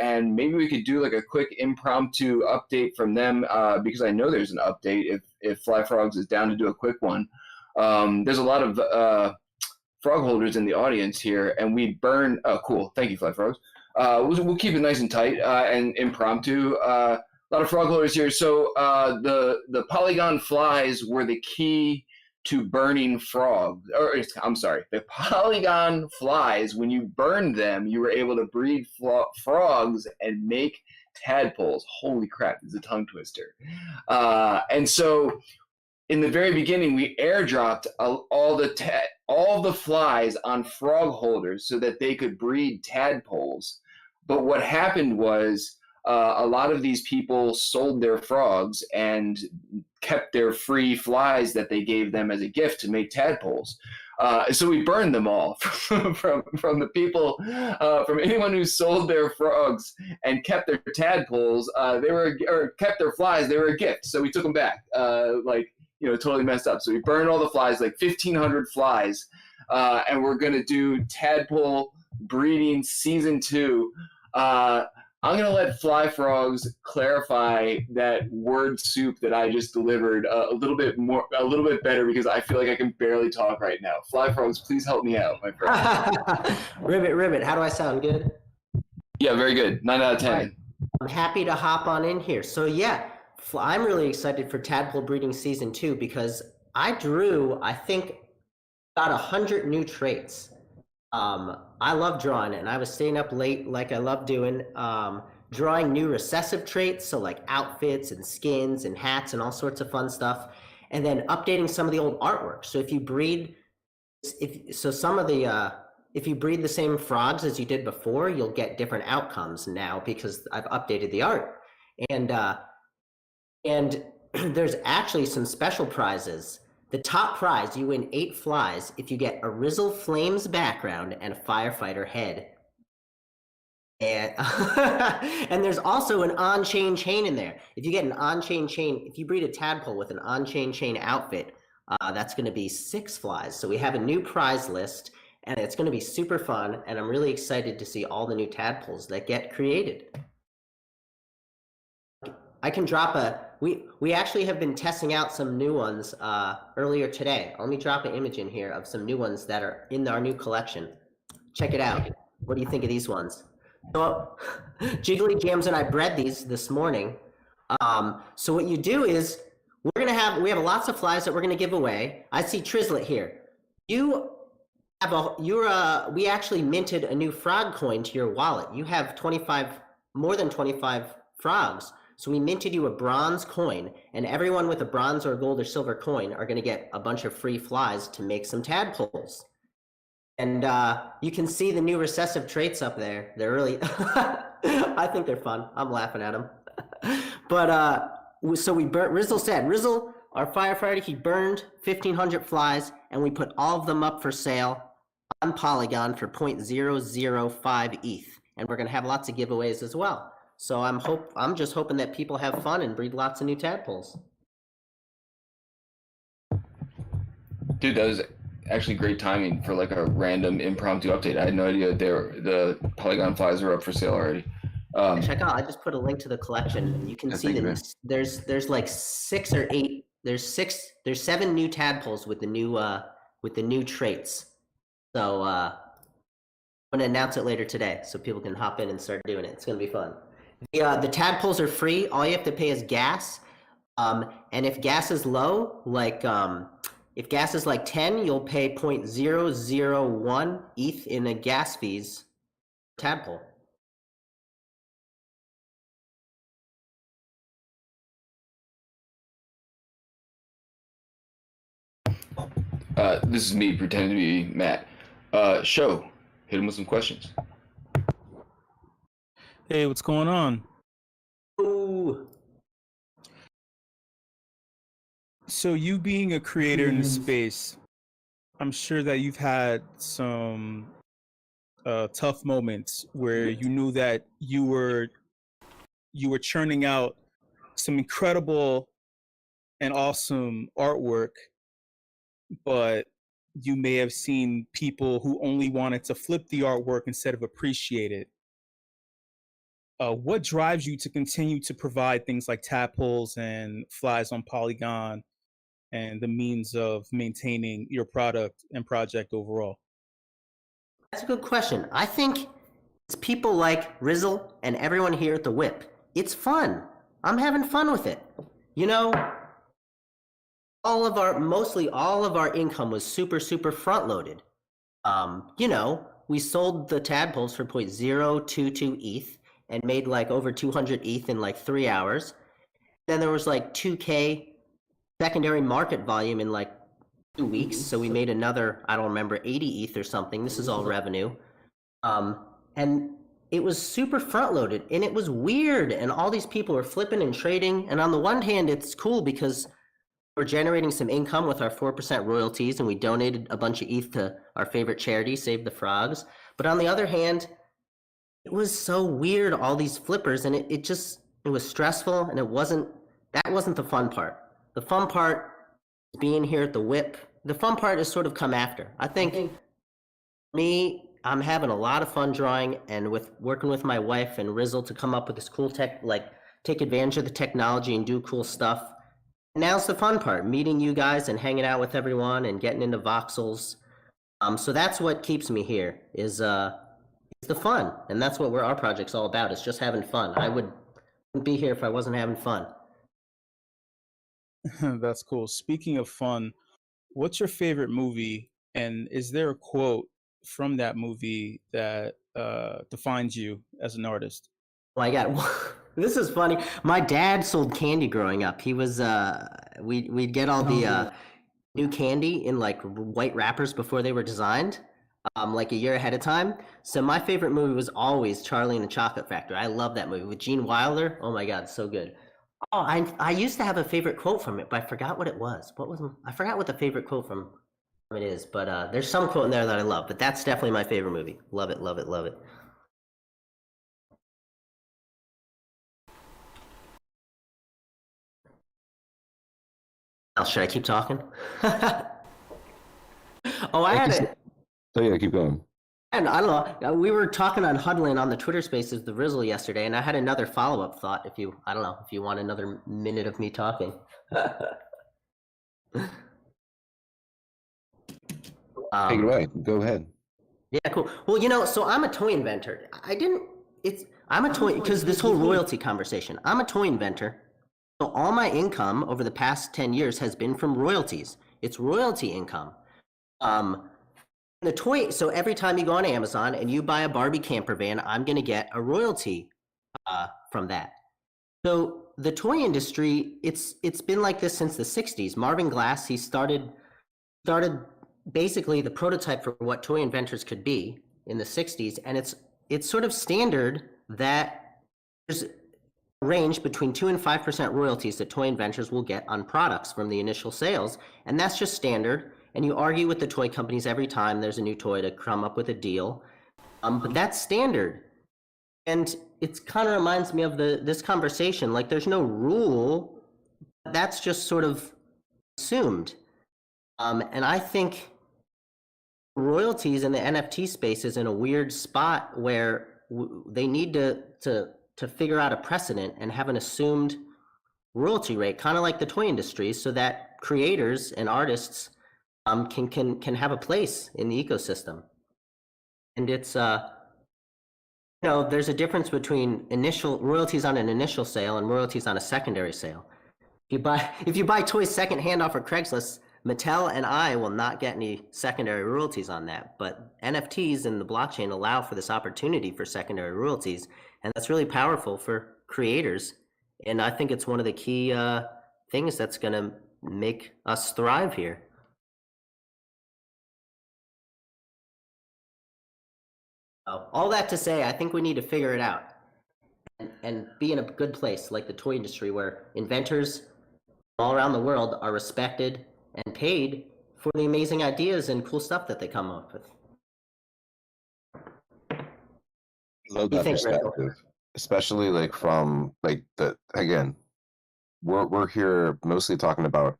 and maybe we could do like a quick impromptu update from them, because I know there's an update if Fly Frogs is down to do a quick one. There's a lot of frog holders in the audience here, and we burn. Oh, cool. Thank you, Fly Frogs. We'll keep it nice and tight and impromptu. A lot of frog holders here. So the polygon flies were the key to burning frogs. Or I'm sorry, the polygon flies, when you burned them, you were able to breed frogs and make tadpoles. Holy crap, this is a tongue twister. And so in the very beginning, we airdropped all the flies on frog holders so that they could breed tadpoles. But what happened was, a lot of these people sold their frogs and kept their free flies that they gave them as a gift to make tadpoles. So we burned them all from the people, from anyone who sold their frogs and kept their tadpoles. Or kept their flies. They were a gift. So we took them back. Totally messed up. So we burned all the flies, like 1,500 flies, and we're gonna do tadpole breeding season 2. I'm going to let Fly Frogs clarify that word soup that I just delivered a little bit better, because I feel like I can barely talk right now. Fly Frogs, please help me out, my friend. Ribbit, how do I sound? Good? Yeah, very good. 9 out of 10. Right. I'm happy to hop on in here. So yeah, I'm really excited for Tadpole Breeding Season 2 because I think, about 100 new traits. I love drawing, and I was staying up late like I love doing, drawing new recessive traits, so like outfits and skins and hats and all sorts of fun stuff, and then updating some of the old artwork. So if you breed the same frogs as you did before, you'll get different outcomes now because I've updated the art. And there's actually some special prizes. The top prize, you win 8 flies if you get a Rizzle Flames background and a firefighter head. And and there's also an on-chain chain in there. If you get an on-chain chain, if you breed a tadpole with an on-chain chain outfit, that's going to be 6 flies. So we have a new prize list, and it's going to be super fun. And I'm really excited to see all the new tadpoles that get created. I can drop we actually have been testing out some new ones earlier today. Let me drop an image in here of some new ones that are in our new collection. Check it out. What do you think of these ones? So Jiggly Jams and I bred these this morning. So what you do is we have lots of flies that we're gonna give away. I see Trizlet here. We actually minted a new frog coin to your wallet. You have more than 25 frogs. So we minted you a bronze coin, and everyone with a bronze or gold or silver coin are gonna get a bunch of free flies to make some tadpoles. And you can see the new recessive traits up there. They're really, I think they're fun. I'm laughing at them. But so we burnt, Rizzle, our firefighter, he burned 1,500 flies, and we put all of them up for sale on Polygon for 0.005 ETH. And we're gonna have lots of giveaways as well. So I'm just hoping that people have fun and breed lots of new tadpoles. Dude, that was actually great timing for like a random impromptu update. I had no idea the Polygon flies were up for sale already. Check out, I just put a link to the collection. You can see that there's like 6 or 8, there's 7 new tadpoles with the new traits. So I'm gonna announce it later today so people can hop in and start doing it. It's gonna be fun. The tadpoles are free. All you have to pay is gas. And if gas is low, if gas is like 10, you'll pay 0.001 ETH in a gas fees tadpole. This is me pretending to be Matt. Show, hit him with some questions. Hey, what's going on? Ooh. So you being a creator in the space, I'm sure that you've had some tough moments where you knew that you were churning out some incredible and awesome artwork, but you may have seen people who only wanted to flip the artwork instead of appreciate it. What drives you to continue to provide things like tadpoles and flies on Polygon and the means of maintaining your product and project overall? That's a good question. I think it's people like Rizzle and everyone here at the WIP. It's fun. I'm having fun with it. You know, mostly all of our income was super, super front loaded. You know, we sold the tadpoles for 0.022 ETH and made like over 200 ETH in like 3 hours. Then there was like 2K secondary market volume in like 2 weeks. So we made another, I don't remember, 80 ETH or something. This is all revenue. And it was super front loaded and it was weird. And all these people were flipping and trading. And on the one hand, it's cool because we're generating some income with our 4% royalties and we donated a bunch of ETH to our favorite charity, Save the Frogs. But on the other hand, it was so weird, all these flippers, and it was stressful, and that wasn't the fun part. The fun part is being here at the WIP. The fun part is sort of come after. I think I'm having a lot of fun drawing and with working with my wife and Rizzle to come up with this cool tech, like take advantage of the technology and do cool stuff. And now's the fun part, meeting you guys and hanging out with everyone and getting into voxels. So that's what keeps me here is the fun, and that's what our project's all about. It's just having fun. I wouldn't be here if I wasn't having fun. That's cool. Speaking of fun, what's your favorite movie, and is there a quote from that movie that defines you as an artist? Well, I got this is funny. My dad sold candy growing up. He was we'd get all the new candy in like white wrappers before they were designed. like a year ahead of time. So my favorite movie was always Charlie and the Chocolate Factory. I love that movie with Gene Wilder. Oh my God, so good. Oh, I used to have a favorite quote from it, but I forgot what it was. I forgot what the favorite quote from it is, but there's some quote in there that I love. But that's definitely my favorite movie. Love it, love it, love it. Now, should I keep talking? Oh, I had it. So yeah, keep going. And I don't know. We were talking on Huddling on the Twitter Spaces, the Rizzle yesterday, and I had another follow-up thought. If you want another minute of me talking. Take it away. Go ahead. Yeah, cool. Well, so I'm a toy inventor. I'm a toy, because this whole royalty conversation, I'm a toy inventor. So all my income over the past 10 years has been from royalties. It's royalty income. So every time you go on Amazon and you buy a Barbie camper van, I'm going to get a royalty from that. So the toy industry, it's been like this since the 60s. Marvin Glass, he started basically the prototype for what toy inventors could be in the 60s, and it's sort of standard that there's a range between 2 and 5% royalties that toy inventors will get on products from the initial sales, and that's just standard. And you argue with the toy companies every time there's a new toy to come up with a deal, but that's standard. And it kind of reminds me of this conversation. Like, there's no rule. That's just sort of assumed. And I think royalties in the NFT space is in a weird spot where they need to figure out a precedent and have an assumed royalty rate, kind of like the toy industry, so that creators and artists can have a place in the ecosystem. And it's there's a difference between initial royalties on an initial sale and royalties on a secondary sale. If you buy toys secondhand off of Craigslist, Mattel and I will not get any secondary royalties on that. But NFTs and the blockchain allow for this opportunity for secondary royalties, and that's really powerful for creators. And I think it's one of the key things that's going to make us thrive here. All that to say, I think we need to figure it out and be in a good place like the toy industry, where inventors all around the world are respected and paid for the amazing ideas and cool stuff that they come up with. Love that perspective, especially like from like we're here mostly talking about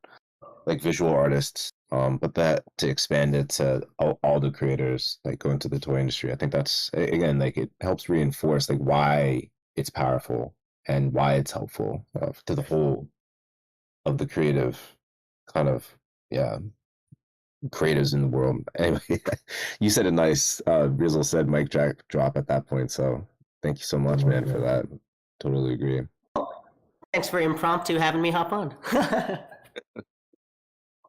like visual artists, but that to expand it to all the creators like going to the toy industry, I think that's, again, like it helps reinforce like why it's powerful and why it's helpful to the whole of the creative kind of creatives in the world. Anyway, you said it nice. Rizzle said mic drop at that point, so thank you so much, man, for that. Totally agree. Thanks for impromptu having me hop on.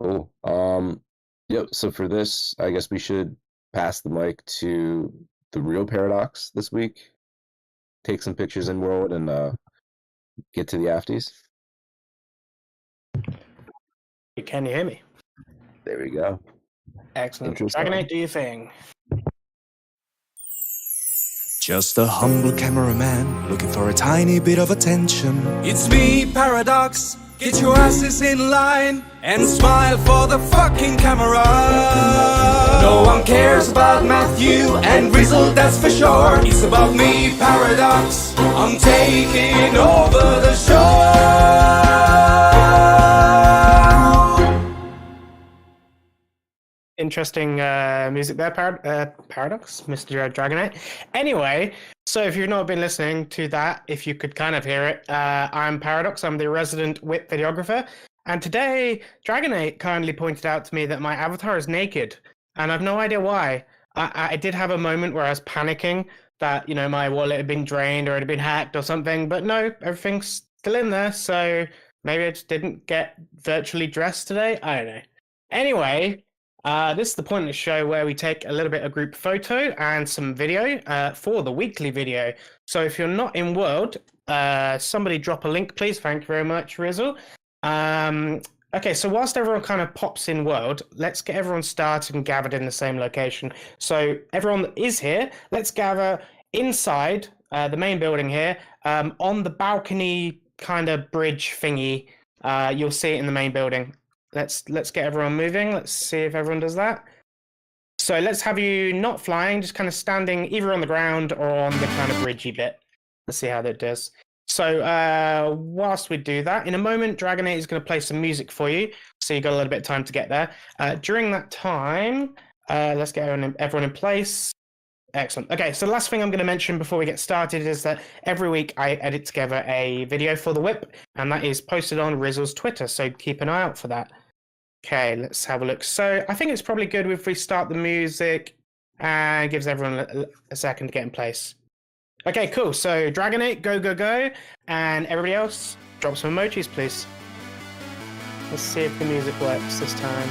Cool. Yep. So for this, I guess we should pass the mic to the real Paradox this week. Take some pictures in world and get to the afties. Can you hear me? There we go. Excellent. Dragonite, do your thing. Just a humble cameraman looking for a tiny bit of attention. It's me, Paradox. Get your asses in line and smile for the fucking camera. No one cares about Matthew and Rizzle, that's for sure. It's about me, Paradox. I'm taking over the show. Interesting music there, Paradox, Mr. Dragonite. Anyway, so if you've not been listening to that, if you could kind of hear it, I'm Paradox. I'm the resident WIP videographer. And today, Dragonite kindly pointed out to me that my avatar is naked. And I've no idea why. I did have a moment where I was panicking that, my wallet had been drained or it had been hacked or something. But no, everything's still in there. So maybe I just didn't get virtually dressed today. I don't know. Anyway, this is the point of the show where we take a little bit of group photo and some video for the weekly video. So if you're not in World, somebody drop a link, please. Thank you very much, Rizzle. Okay, so whilst everyone kind of pops in world, let's get everyone started and gathered in the same location. So everyone that is here, let's gather inside the main building here, on the balcony kind of bridge thingy. You'll see it in the main building. Let's get everyone moving. Let's see if everyone does that. So let's have you not flying, just kind of standing either on the ground or on the kind of bridgey bit. Let's see how that does. So whilst we do that, in a moment, Dragonate is going to play some music for you. So you've got a little bit of time to get there. During that time, let's get everyone in place. Excellent. Okay, so the last thing I'm going to mention before we get started is that every week I edit together a video for the WIP, and that is posted on Rizzle's Twitter, so keep an eye out for that. Okay, let's have a look. So I think it's probably good if we start the music and gives everyone a second to get in place. Okay, cool. So Dragonate, go, go, go. And everybody else, drop some emojis, please. Let's see if the music works this time.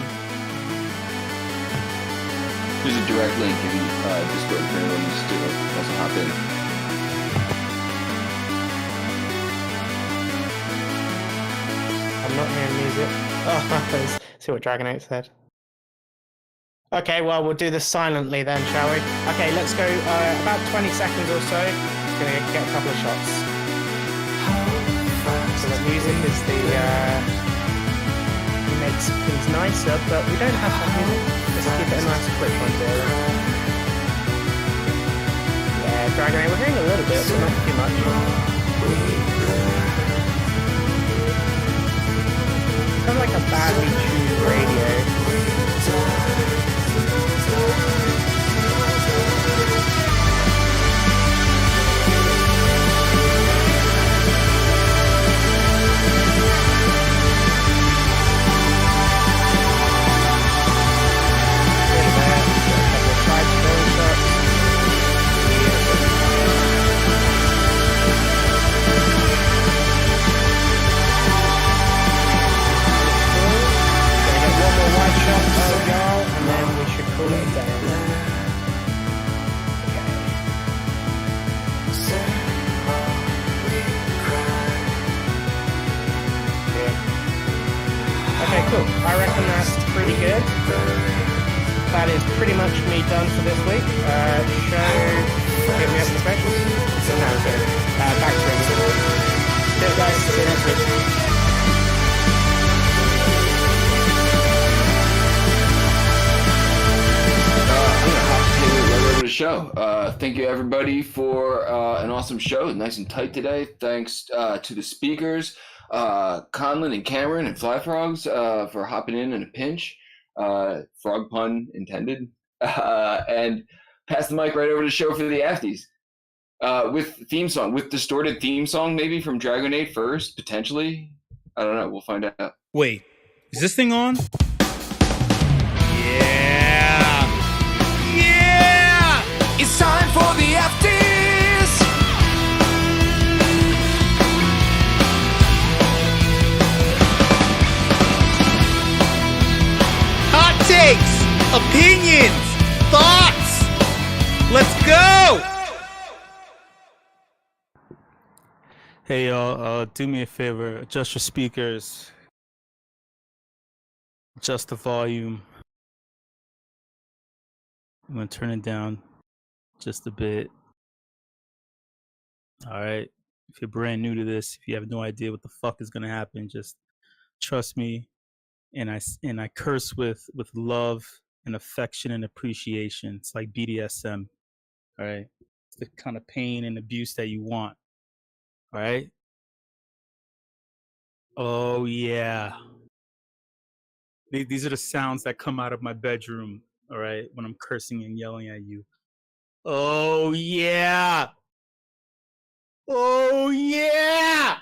There's a direct link in Discord for anyone who wants to hop in. I'm not hearing music. Oh, let's see what Dragonate said. Okay, well, we'll do this silently then, shall we? Okay, let's go about 20 seconds or so. Gonna get a couple of shots. So the music is makes things nicer, but we don't have that music. Just keep it a nice quick one there. Yeah, Dragonate, we're hearing a little bit, but not too much. Kind of like a badly tuned radio. Okay, cool. I reckon that's pretty good. That is pretty much me done for this week. Hit me up in the specials. No, okay. Back to it. Cheers, guys. See you next week. Show. Thank you everybody for an awesome show. Nice and tight today. Thanks to the speakers, Conlon and Cameron and Fly Frogs for hopping in a pinch. Frog pun intended. And pass the mic right over to show for the Afties. With distorted theme song maybe from Dragonate first, potentially. I don't know. We'll find out. Wait, is this thing on? It's time for the Afties! Hot takes, opinions, thoughts. Let's go! Hey y'all, do me a favor, adjust your speakers, adjust the volume. I'm gonna turn it down just a bit. All right. If you're brand new to this, if you have no idea what the fuck is gonna happen, just trust me. And I curse with love and affection and appreciation. It's like BDSM. All right. It's the kind of pain and abuse that you want. All right. Oh yeah. These are the sounds that come out of my bedroom. All right. When I'm cursing and yelling at you. Oh yeah. Oh yeah.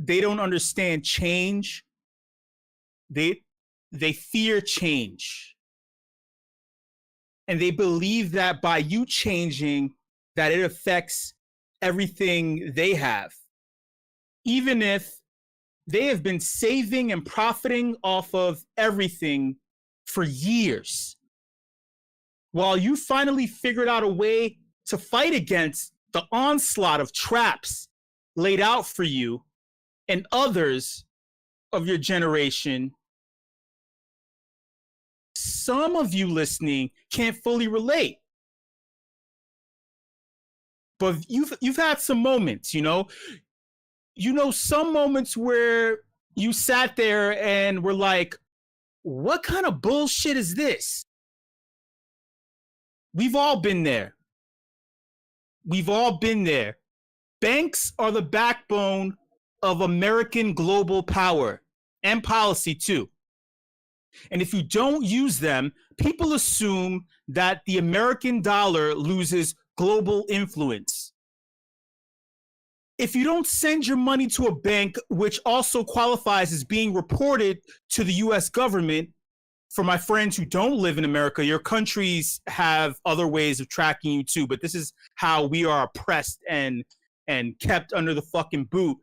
they don't understand change. They fear change. And they believe that by you changing, that it affects everything they have. Even if they have been saving and profiting off of everything for years. While you finally figured out a way to fight against the onslaught of traps laid out for you and others of your generation, some of you listening can't fully relate. But you've had some moments, some moments where you sat there and were like, what kind of bullshit is this? We've all been there. We've all been there. Banks are the backbone of American global power and policy too. And if you don't use them, people assume that the American dollar loses global influence. If you don't send your money to a bank, which also qualifies as being reported to the US government, for my friends who don't live in America, your countries have other ways of tracking you too, but this is how we are oppressed and kept under the fucking boot.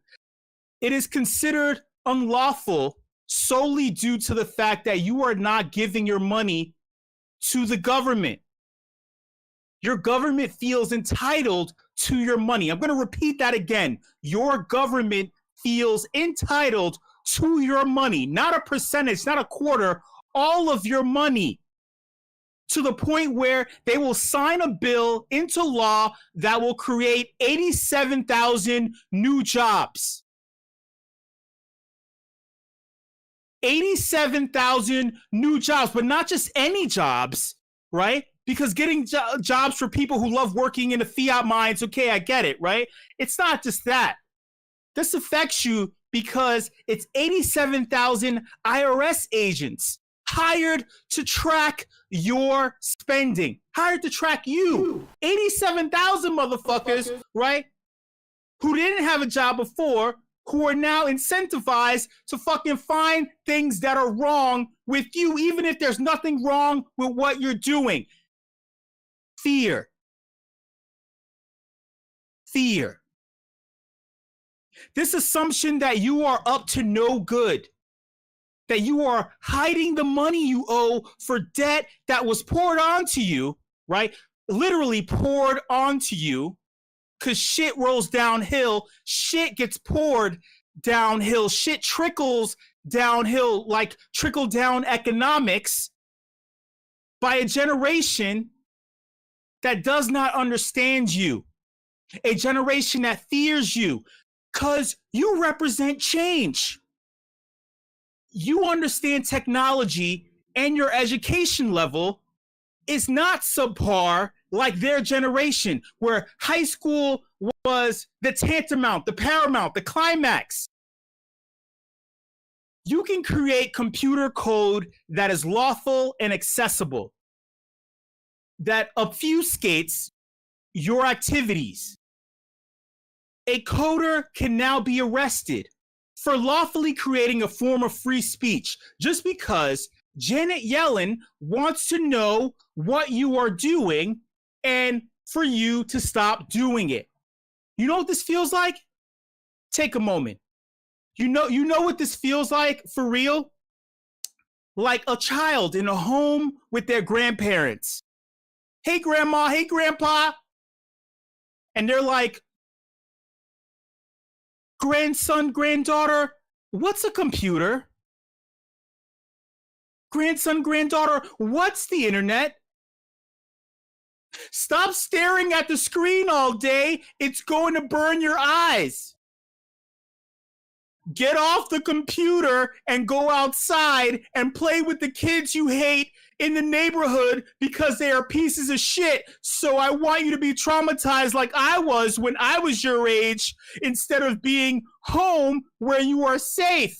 It is considered unlawful solely due to the fact that you are not giving your money to the government. Your government feels entitled to your money. I'm going to repeat that again. Your government feels entitled to your money, not a percentage, not a quarter, all of your money, to the point where they will sign a bill into law that will create 87,000 new jobs. 87,000 new jobs, but not just any jobs, right? Because getting jobs for people who love working in the fiat mines, okay, I get it, right? It's not just that. This affects you because it's 87,000 IRS agents hired to track your spending, hired to track you. 87,000 motherfuckers, right? Who didn't have a job before, who are now incentivized to fucking find things that are wrong with you, even if there's nothing wrong with what you're doing. Fear. Fear. This assumption that you are up to no good, that you are hiding the money you owe for debt that was poured onto you, right? Literally poured onto you, because shit rolls downhill, shit gets poured downhill, shit trickles downhill, like trickle-down economics, by a generation that does not understand you, a generation that fears you, because you represent change. You understand technology, and your education level is not subpar like their generation, where high school was the tantamount, the paramount, the climax. You can create computer code that is lawful and accessible, that obfuscates your activities. A coder can now be arrested for lawfully creating a form of free speech just because Janet Yellen wants to know what you are doing and for you to stop doing it. You know what this feels like? Take a moment. You know what this feels like for real? Like a child in a home with their grandparents. Hey, grandma, hey, grandpa. And they're like, grandson, granddaughter, what's a computer? Grandson, granddaughter, what's the internet? Stop staring at the screen all day. It's going to burn your eyes. Get off the computer and go outside and play with the kids you hate in the neighborhood because they are pieces of shit. So I want you to be traumatized like I was when I was your age, instead of being home where you are safe.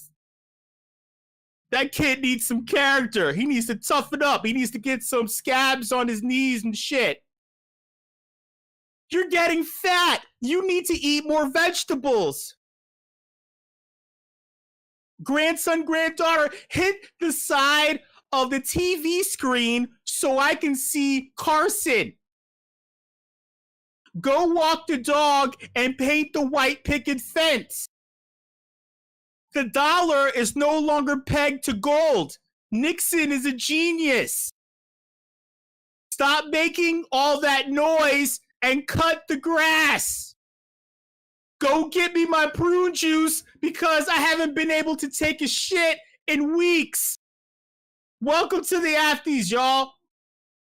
That kid needs some character. He needs to toughen up. He needs to get some scabs on his knees and shit. You're getting fat. You need to eat more vegetables. grandson, granddaughter, hit the side of the TV screen so I can see Carson. Go walk the dog and paint the white picket fence. The dollar is no longer pegged to gold. Nixon is a genius. Stop making all that noise and cut the grass. Go get me my prune juice because I haven't been able to take a shit in weeks. Welcome to the Afties, y'all.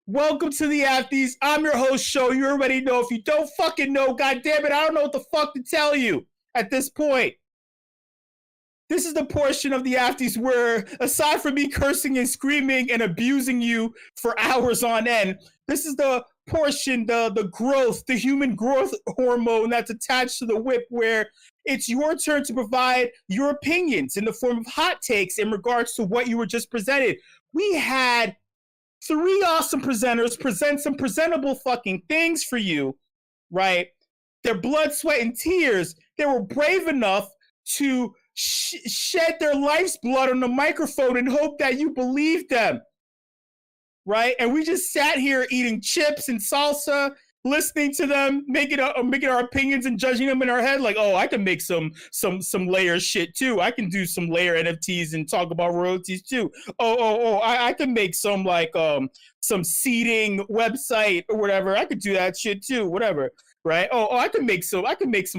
Welcome to the Afties. I'm your host, Show. You already know. If you don't fucking know, goddamn it, I don't know what the fuck to tell you at this point. This is the portion of the Afties where, aside from me cursing and screaming and abusing you for hours on end, this is the portion, the growth, the human growth hormone that's attached to the WIP, where it's your turn to provide your opinions in the form of hot takes in regards to what you were just presented. We had 3 awesome presenters present some presentable fucking things for you, right? Their blood, sweat, and tears. They were brave enough to shed their life's blood on the microphone and hope that you believe them, right? And we just sat here eating chips and salsa, listening to them, making our opinions and judging them in our head, like, oh, I can make some layer shit too. I can do some layer NFTs and talk about royalties too. I can make some like some seeding website or whatever. I could do that shit too, whatever. Right? I can make some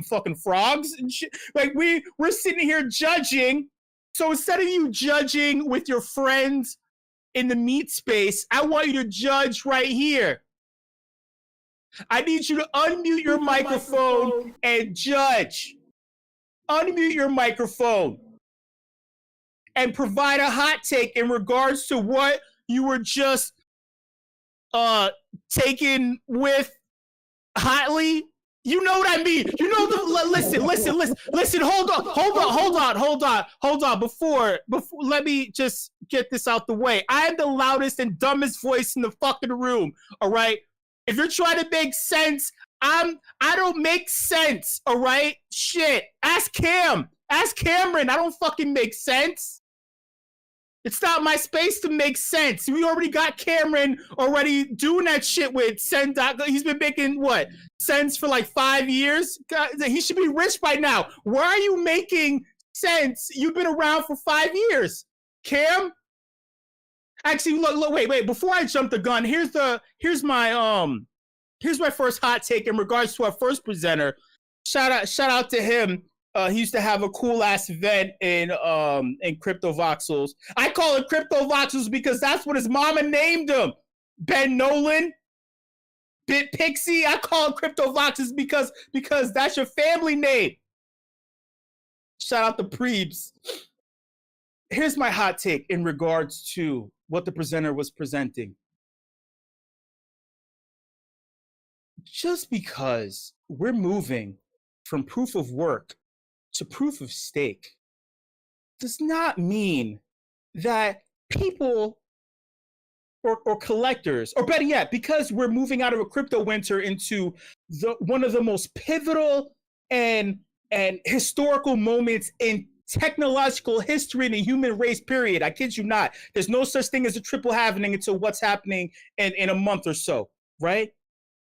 fucking frogs and shit. Like we're sitting here judging. So instead of you judging with your friends in the meat space, I want you to judge right here. I need you to unmute your microphone and judge. Unmute your microphone and provide a hot take in regards to what you were just taking with hotly. You know what I mean? You know listen, hold on. Before let me just get this out the way. I am the loudest and dumbest voice in the fucking room, all right? If you're trying to make sense, I don't make sense, all right? Shit. Ask Cam. Ask Cameron. I don't fucking make sense. It's not my space to make sense. We already got Cameron already doing that shit with Send. He's been making what? Sense for like 5 years? God, he should be rich by now. Why are you making sense? You've been around for 5 years. Cam? Actually, look, wait. Before I jump the gun, here's my first hot take in regards to our first presenter. Shout out to him. He used to have a cool ass event in Crypto Voxels. I call it Crypto Voxels because that's what his mama named him. Ben Nolan, Bit Pixie. I call it Crypto Voxels because that's your family name. Shout out to Preebs. Here's my hot take in regards to what the presenter was presenting. Just because we're moving from proof of work to proof of stake does not mean that people or collectors, or better yet, because we're moving out of a crypto winter into one of the most pivotal and historical moments in technological history in the human race, period. I kid you not. There's no such thing as a triple halvening until what's happening in a month or so, right?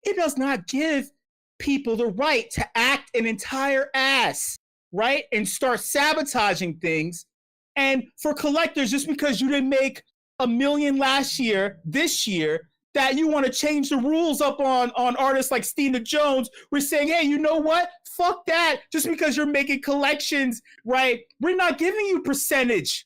It does not give people the right to act an entire ass, right? And start sabotaging things. And for collectors, just because you didn't make $1 million last year, this year, that you want to change the rules up on artists like Stina Jones, we're saying, hey, you know what? Fuck that. Just because you're making collections, right? We're not giving you percentage.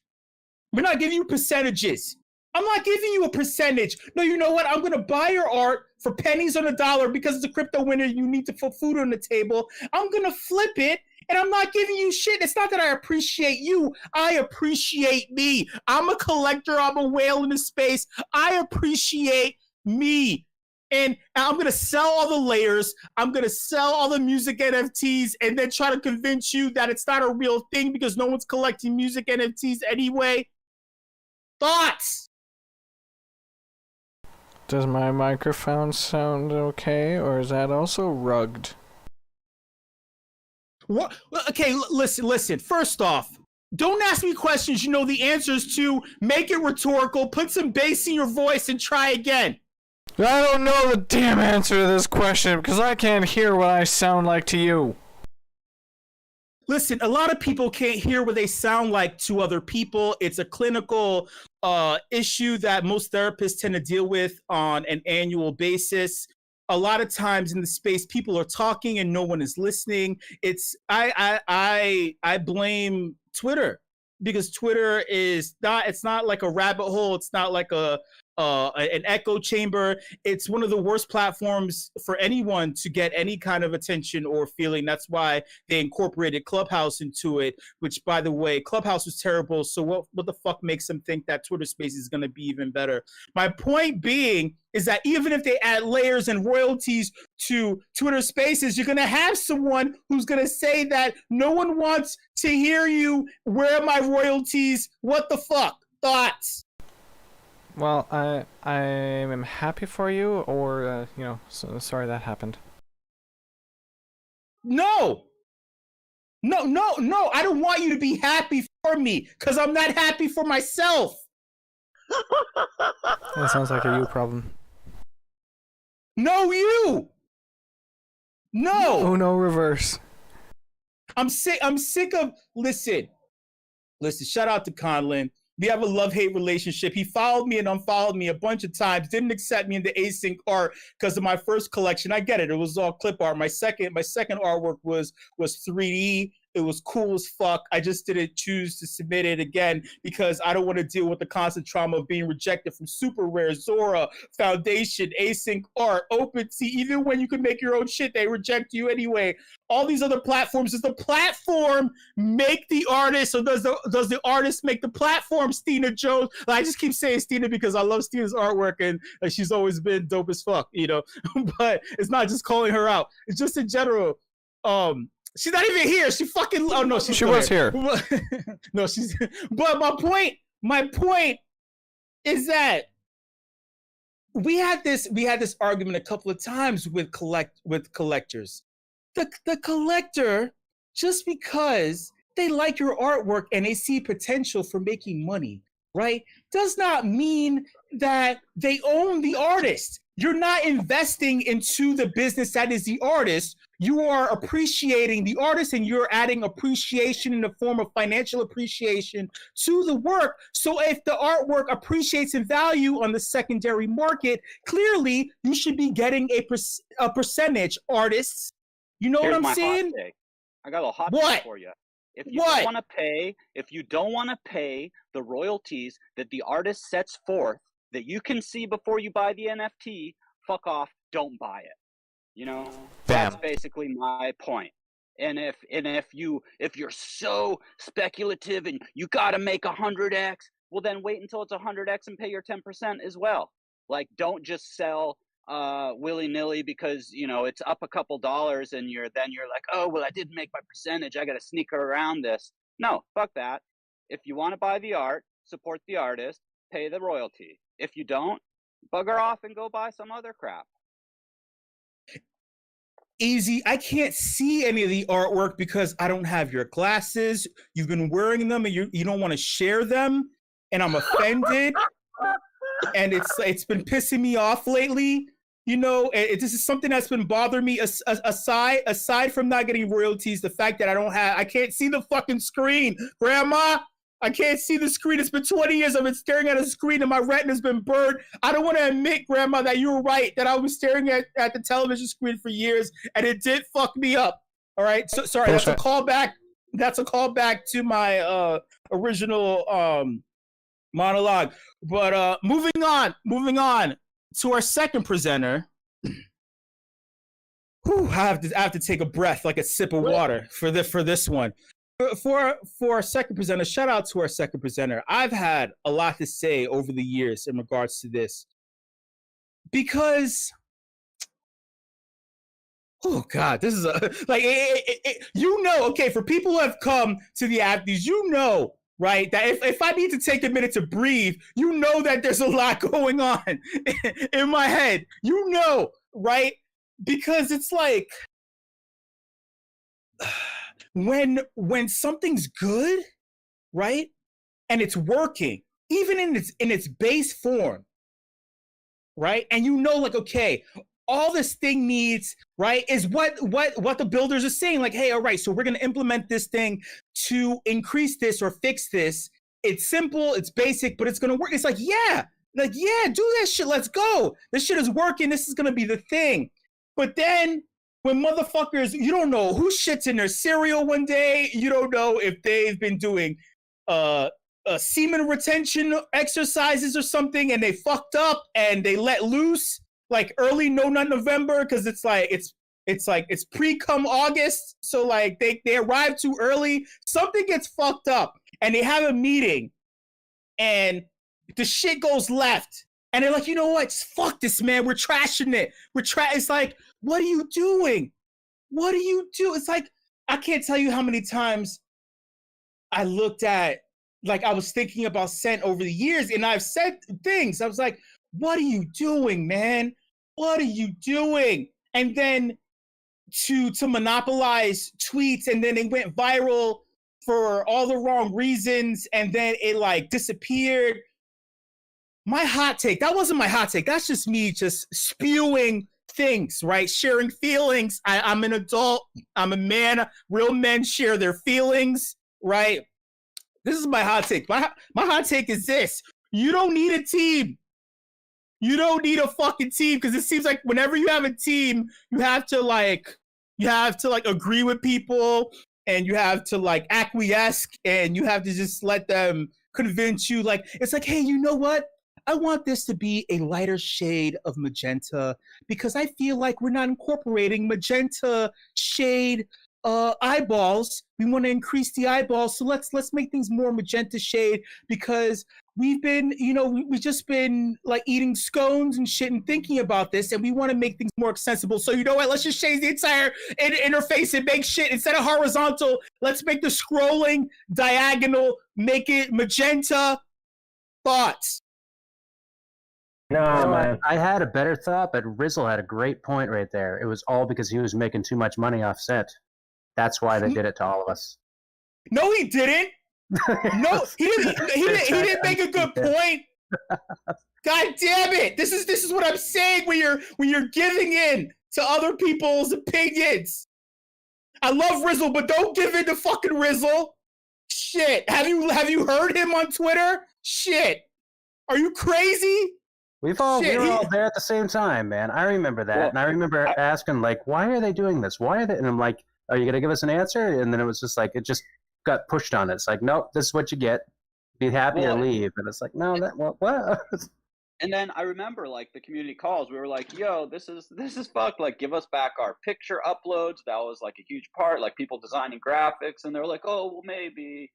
We're not giving you percentages. I'm not giving you a percentage. No, you know what? I'm going to buy your art for pennies on a dollar because it's a crypto winter. You need to put food on the table. I'm going to flip it, and I'm not giving you shit. It's not that I appreciate you. I appreciate me. I'm a collector. I'm a whale in the space. I appreciate me. And I'm going to sell all the layers. I'm going to sell all the music NFTs and then try to convince you that it's not a real thing because no one's collecting music NFTs anyway. Thoughts? Does my microphone sound okay, or is that also rugged? What? Okay, listen. First off, Don't ask me questions you know the answers to. Make it rhetorical. Put some bass in your voice and try again. I don't know the damn answer to this question because I can't hear what I sound like to you. Listen, a lot of people can't hear what they sound like to other people. It's a clinical issue that most therapists tend to deal with on an annual basis. A lot of times in the space, people are talking and no one is listening. I blame Twitter because Twitter is not. It's not like a rabbit hole. It's not like an echo chamber. It's one of the worst platforms for anyone to get any kind of attention or feeling. That's why they incorporated Clubhouse into it, which, by the way, Clubhouse was terrible. So what the fuck makes them think that Twitter Space is going to be even better? My point being is that even if they add layers and royalties to Twitter Spaces, you're going to have someone who's going to say that no one wants to hear you. Where are my royalties? What the fuck? Thoughts? Well, I am happy for you, or so sorry that happened. No. I don't want you to be happy for me because I'm not happy for myself. That sounds like a you problem. No, you. No. Oh no, reverse. I'm sick of. Listen. Shout out to Conlin. We have a love-hate relationship. He followed me and unfollowed me a bunch of times. Didn't accept me into AsyncArt because of my first collection. I get it. It was all clip art. My second artwork was 3D. It was cool as fuck. I just didn't choose to submit it again because I don't want to deal with the constant trauma of being rejected from Super Rare, Zora, Foundation, AsyncArt, OpenSea. Even when you can make your own shit, they reject you anyway. All these other platforms. Does the platform make the artist, or does the artist make the platform? Stina Jones. I just keep saying Stina because I love Stina's artwork and she's always been dope as fuck, But it's not just calling her out. It's just in general. She's not even here. She fucking. Oh no, she was here. No, she's. But my point is that we had this argument a couple of times with collectors. The collector, just because they like your artwork and they see potential for making money, right, does not mean that they own the artist. You're not investing into the business that is the artist. You are appreciating the artist and you're adding appreciation in the form of financial appreciation to the work. So if the artwork appreciates in value on the secondary market, clearly you should be getting a percentage, artists. You know Here's what I'm my saying? hot take. I got a hot What? take for you. If you What? don't want to pay the royalties that the artist sets forth that you can see before you buy the NFT, fuck off, don't buy it. That's basically my point. And if you're so speculative and you got to make 100x, well then wait until it's 100x and pay your 10% as well. Like, don't just sell willy-nilly because it's up a couple dollars and you're like, oh well, I didn't make my percentage, I gotta sneak around this. No, fuck that. If you want to buy the art, support the artist, pay the royalty. If you don't, bugger off and go buy some other crap. Easy. I can't see any of the artwork because I don't have your glasses. You've been wearing them and you don't want to share them, and I'm offended. And it's been pissing me off lately. This is something that's been bothering me. Aside from not getting royalties, the fact that I can't see the fucking screen, Grandma. I can't see the screen. It's been 20 years. I've been staring at a screen and my retina's been burned. I don't want to admit, Grandma, that you were right, that I was staring at the television screen for years and it did fuck me up. All right. So sorry, that's a callback. That's a callback to my original monologue. But moving on to our second presenter. Whew, I have to take a breath, like a sip of water for this one. For our second presenter, shout out to our second presenter. I've had a lot to say over the years in regards to this because, oh God, this is okay, for people who have come to the Apties, right, that if I need to take a minute to breathe, that there's a lot going on in my head, right? Because it's like, when something's good, right? And it's working, even in its base form, right? And you know, like, okay, all this thing needs, right, is what the builders are saying. Like, hey, all right, so we're gonna implement this thing to increase this or fix this. It's simple, it's basic, but it's gonna work. It's like, yeah, do that shit. Let's go. This shit is working. This is gonna be the thing. But then when motherfuckers, you don't know who shits in their cereal one day. You don't know if they've been doing semen retention exercises or something, and they fucked up and they let loose like early No Nut November, because it's pre-cum August, so like they arrive too early. Something gets fucked up, and they have a meeting, and the shit goes left, and they're like, you know what? Just fuck this, man. We're trashing it. It's like, what are you doing? What do you do? It's like, I can't tell you how many times I looked at, like, I was thinking about Scent over the years, and I've said things. I was like, what are you doing, man? What are you doing? And then to monopolize tweets, and then it went viral for all the wrong reasons, and then it like disappeared. My hot take, that wasn't my hot take. That's just me just spewing things, right? Sharing feelings. I'm an adult. I'm a man. Real men share their feelings, right? This is my hot take. My hot take is this. You don't need a team. You don't need a fucking team, because it seems like whenever you have a team, you have to agree with people, and you have to like acquiesce, and you have to just let them convince you. Like, it's like, hey, you know what? I want this to be a lighter shade of magenta, because I feel like we're not incorporating magenta shade eyeballs. We want to increase the eyeballs, so let's make things more magenta shade, because we've been, we've just been like eating scones and shit and thinking about this, and we want to make things more accessible. So you know what? Let's just change the entire interface and make shit, instead of horizontal, let's make the scrolling diagonal, make it magenta. Thoughts? No, man. I had a better thought, but Rizzle had a great point right there. It was all because he was making too much money off Scent. That's why they did it to all of us. No, he didn't. No, he didn't. He didn't make a good point. God damn it! This is what I'm saying when you're giving in to other people's opinions. I love Rizzle, but don't give in to fucking Rizzle. Shit. Have you heard him on Twitter? Shit. Are you crazy? We were all there at the same time, man. I remember that. And I remember asking, like, why are they doing this? Why are they? And I'm like, are you going to give us an answer? And then it was just like, it just got pushed on it. It's like, nope, this is what you get. Be happy or leave. And it's like, no, what? And then I remember, like, the community calls. We were like, yo, this is fucked. Like, give us back our picture uploads. That was, like, a huge part. Like, people designing graphics. And they were like, oh, well, maybe.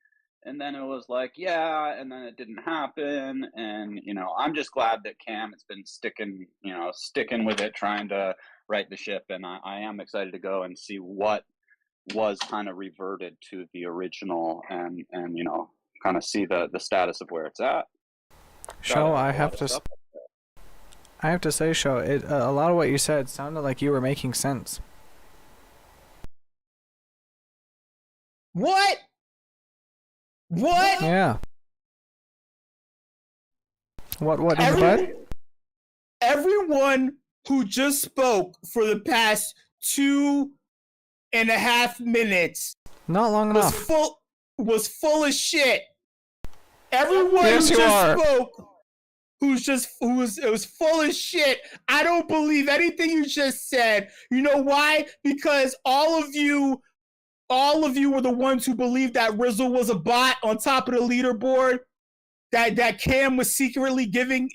And then it was like, yeah, and then it didn't happen. And, I'm just glad that Cam has been sticking with it, trying to right the ship. And I am excited to go and see what was kind of reverted to the original, and kind of see the status of where it's at. Show, I have to say, Show, a lot of what you said sounded like you were making sense. What? Yeah. What? Everyone who just spoke for the past 2.5 minutes Not long enough. was full of shit. Everyone Yes, who you just are. spoke, it was full of shit. I don't believe anything you just said. You know why? Because all of you were the ones who believed that Rizzle was a bot on top of the leaderboard. That Cam was secretly giving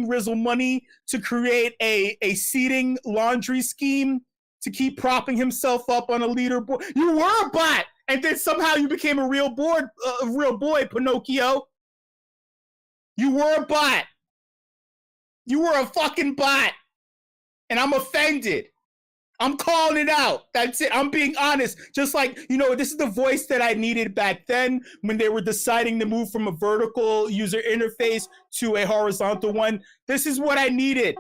Rizzle money to create a seating laundry scheme to keep propping himself up on a leaderboard. You were a bot, and then somehow you became a real boy, Pinocchio. You were a bot. You were a fucking bot, and I'm offended. I'm calling it out. That's it. I'm being honest. Just like, this is the voice that I needed back then when they were deciding to move from a vertical user interface to a horizontal one. This is what I needed.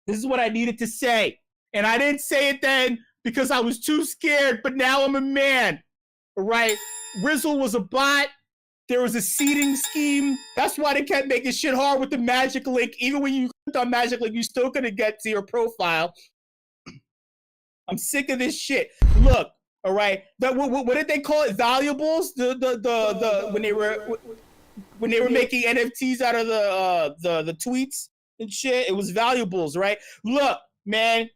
This is what I needed to say. And I didn't say it then because I was too scared, but now I'm a man. All right? Rizzle was a bot. There was a seeding scheme. That's why they kept making shit hard with the magic link. Even when you clicked on magic link, you still couldn't get to your profile. I'm sick of this shit. Look, all right. What did they call it? Valuables? When they were making NFTs out of the tweets and shit, it was valuables, right? Look, man,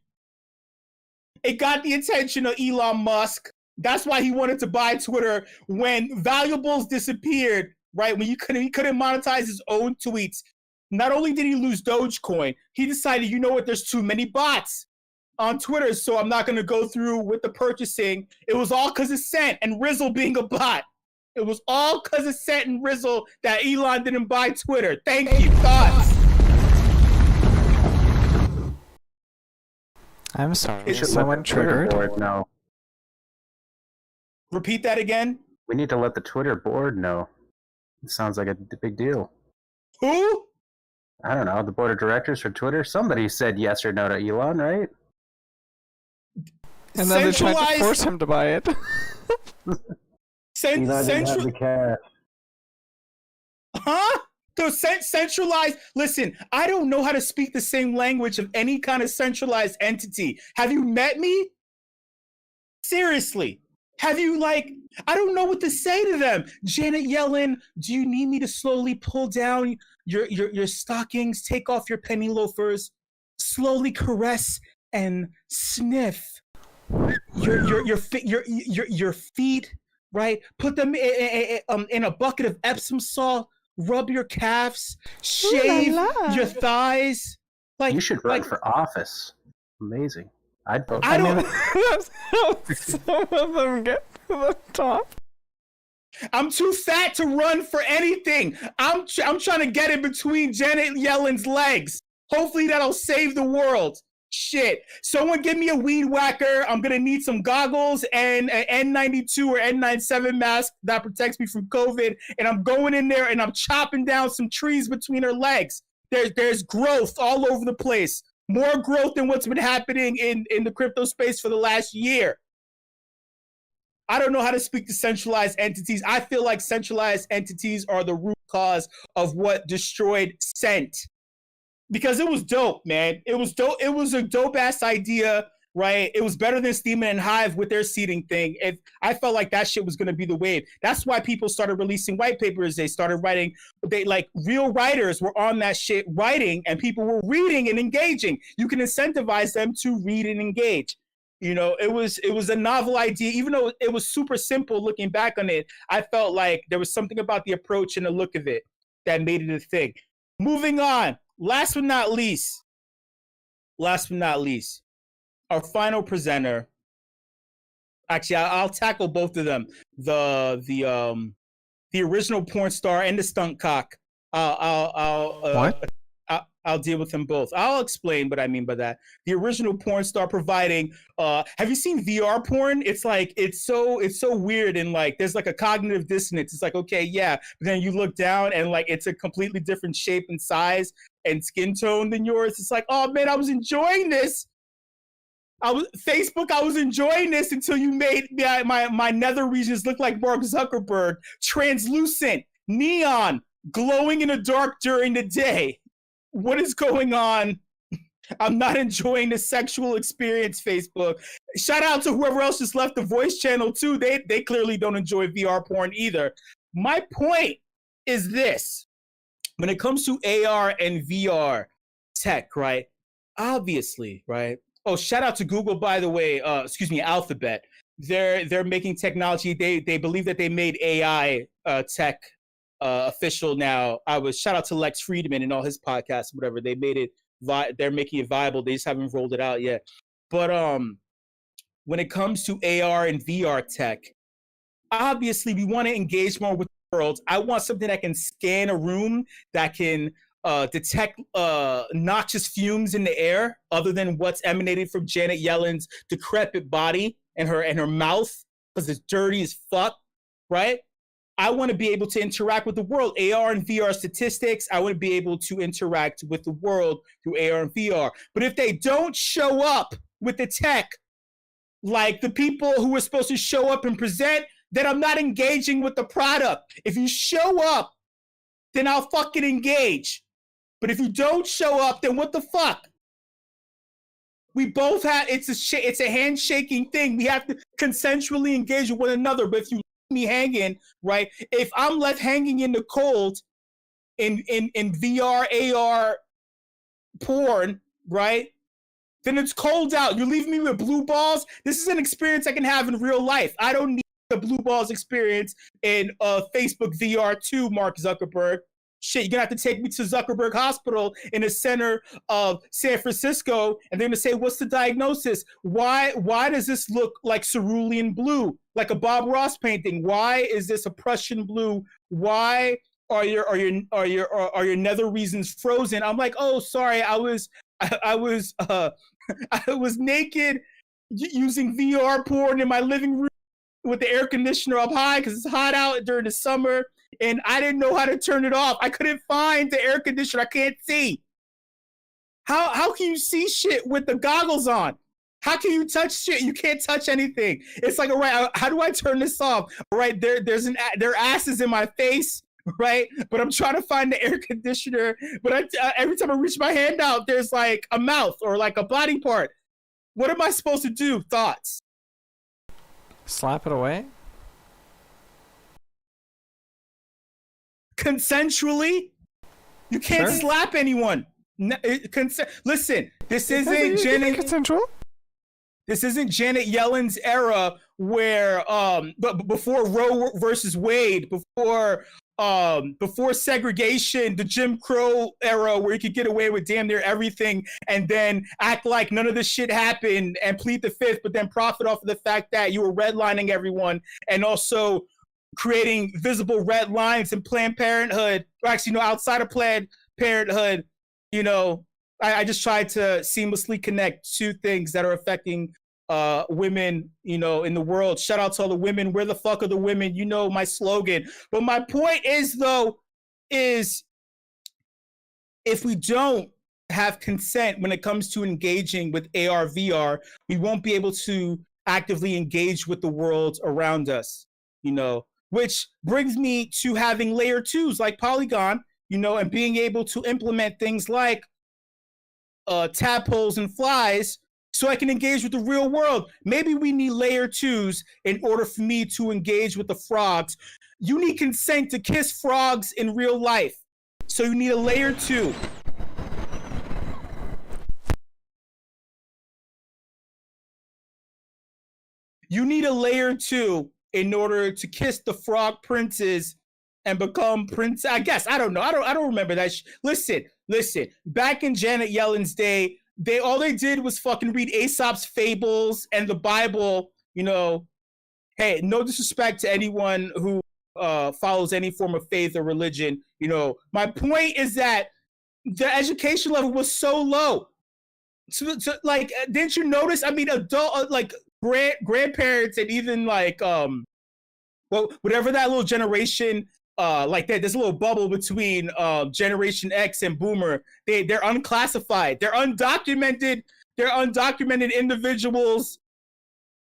it got the attention of Elon Musk. That's why he wanted to buy Twitter when valuables disappeared, right? When he couldn't monetize his own tweets. Not only did he lose Dogecoin, he decided, you know what, there's too many bots on Twitter, so I'm not going to go through with the purchasing. It was all because of Cent and Rizzle being a bot. It was all because of Cent and Rizzle that Elon didn't buy Twitter. Thank you. Thoughts? I'm sorry. We should Someone let the Twitter triggered. board know. Repeat that again. We need to let the Twitter board know. It sounds like a big deal. Who? I don't know. The board of directors for Twitter. Somebody said yes or no to Elon, right? And then they tried to force him to buy it. Elon didn't have the cash. Huh? So centralized. Listen, I don't know how to speak the same language of any kind of centralized entity. Have you met me? Seriously. Have you, like, I don't know what to say to them. Janet Yellen, do you need me to slowly pull down your stockings, take off your penny loafers, slowly caress and sniff your feet, right? Put them in a bucket of Epsom salt, rub your calves, shave your thighs. Like, you should run for office. Amazing. I'd vote. I don't. Some of them get to the top. I'm too fat to run for anything. I'm trying to get in between Janet Yellen's legs. Hopefully that'll save the world. Shit. Someone give me a weed whacker. I'm going to need some goggles and an N92 or N97 mask that protects me from COVID. And I'm going in there and I'm chopping down some trees between her legs. There's growth all over the place. More growth than what's been happening in the crypto space for the last year. I don't know how to speak to centralized entities. I feel like centralized entities are the root cause of what destroyed Cent. Because it was dope, man. It was dope. It was a dope-ass idea, right? It was better than Steemman and Hive with their seeding thing. I felt like that shit was going to be the wave. That's why people started releasing white papers. They started writing. Real writers were on that shit writing, and people were reading and engaging. You can incentivize them to read and engage. You know, it was a novel idea. Even though it was super simple looking back on it, I felt like there was something about the approach and the look of it that made it a thing. Moving on. Last but not least, our final presenter. Actually, I'll tackle both of them. The original porn star and the stunt cock. What? I'll deal with them both. I'll explain what I mean by that. The original porn star providing. Have you seen VR porn? It's like it's so weird and like there's like a cognitive dissonance. It's like, okay, yeah, but then you look down and like it's a completely different shape and size and skin tone than yours. It's like, oh man, I was enjoying this. I was enjoying this until you made my nether regions look like Mark Zuckerberg, translucent, neon, glowing in the dark during the day. What is going on? I'm not enjoying the sexual experience, Facebook. Shout out to whoever else just left the voice channel too. They clearly don't enjoy VR porn either. My point is this. When it comes to AR and VR tech, right? Obviously, right? Oh, shout out to Google, by the way. Alphabet. They're making technology. They believe that they made AI tech official now. Shout out to Lex Friedman and all his podcasts, whatever. They made it. They're making it viable. They just haven't rolled it out yet. But when it comes to AR and VR tech, obviously we want to engage more with the world. I want something that can scan a room, that can detect noxious fumes in the air, other than what's emanating from Janet Yellen's decrepit body and her mouth, because it's dirty as fuck, right? I want to be able to interact with the world. AR and VR statistics, I want to be able to interact with the world through AR and VR. But if they don't show up with the tech, like the people who were supposed to show up and present, then I'm not engaging with the product. If you show up, then I'll fucking engage. But if you don't show up, then what the fuck? We both have, it's a handshaking thing. We have to consensually engage with one another. But if you leave me hanging, right? If I'm left hanging in the cold in VR, AR porn, right? Then it's cold out. You're leaving me with blue balls. This is an experience I can have in real life. I don't need the blue balls experience in Facebook VR 2, Mark Zuckerberg. Shit, you're gonna have to take me to Zuckerberg Hospital in the center of San Francisco, and they're gonna say, "What's the diagnosis? Why does this look like cerulean blue, like a Bob Ross painting? Why is this a Prussian blue? Why are your nether regions frozen?" I'm like, "Oh, sorry, I was naked using VR porn in my living room with the air conditioner up high because it's hot out during the summer, and I didn't know how to turn it off. I couldn't find the air conditioner. I can't see. How can you see shit with the goggles on? How can you touch shit? You can't touch anything. It's like, all right, how do I turn this off? All right, there are asses in my face, right? But I'm trying to find the air conditioner. But every time I reach my hand out, there's like a mouth or like a body part. What am I supposed to do? Thoughts? Slap it away? Consensually? You can't slap anyone. Listen, this isn't Janet. Consensual? This isn't Janet Yellen's era where, but before Roe versus Wade, before segregation, the Jim Crow era where you could get away with damn near everything and then act like none of this shit happened and plead the fifth, but then profit off of the fact that you were redlining everyone and also creating visible red lines in Planned Parenthood, or actually, outside of Planned Parenthood. I just tried to seamlessly connect two things that are affecting women, in the world. Shout out to all the women. Where the fuck are the women? My slogan. But my point is if we don't have consent when it comes to engaging with AR, VR, we won't be able to actively engage with the world around us, which brings me to having layer twos like Polygon, and being able to implement things like tadpoles and flies so I can engage with the real world. Maybe we need layer twos in order for me to engage with the frogs. You need consent to kiss frogs in real life. So you need a layer 2. You need a layer 2 in order to kiss the frog princes and become prince. I guess, I don't know. I don't remember that. Listen. Back in Janet Yellen's day, all they did was fucking read Aesop's fables and the Bible. Hey, no disrespect to anyone who follows any form of faith or religion. My point is that the education level was so low. So like, didn't you notice? I mean, adult grandparents and even whatever that little generation. Like that, there's a little bubble between Generation X and Boomer. They're unclassified. They're undocumented. They're undocumented individuals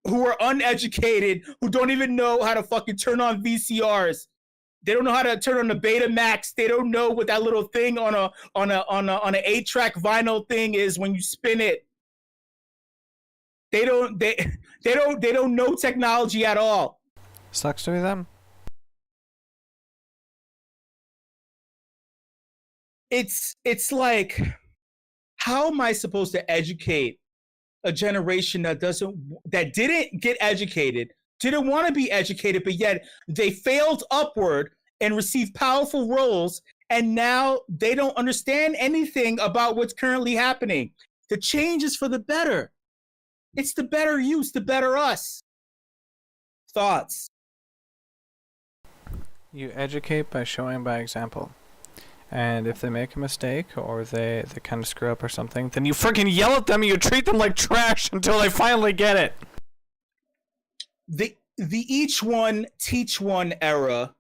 who are uneducated, who don't even know how to fucking turn on VCRs. They don't know how to turn on the Betamax. They don't know what that little thing on an 8-track vinyl thing is when you spin it. They don't know technology at all. Sucks to be them. It's like, how am I supposed to educate a generation that didn't get educated, didn't want to be educated, but yet they failed upward and received powerful roles, and now they don't understand anything about what's currently happening? The change is for the better. It's the better use, the better us. Thoughts? You educate by showing by example. And if they make a mistake or they kind of screw up or something, then you freaking yell at them and you treat them like trash until they finally get it. The each one teach one era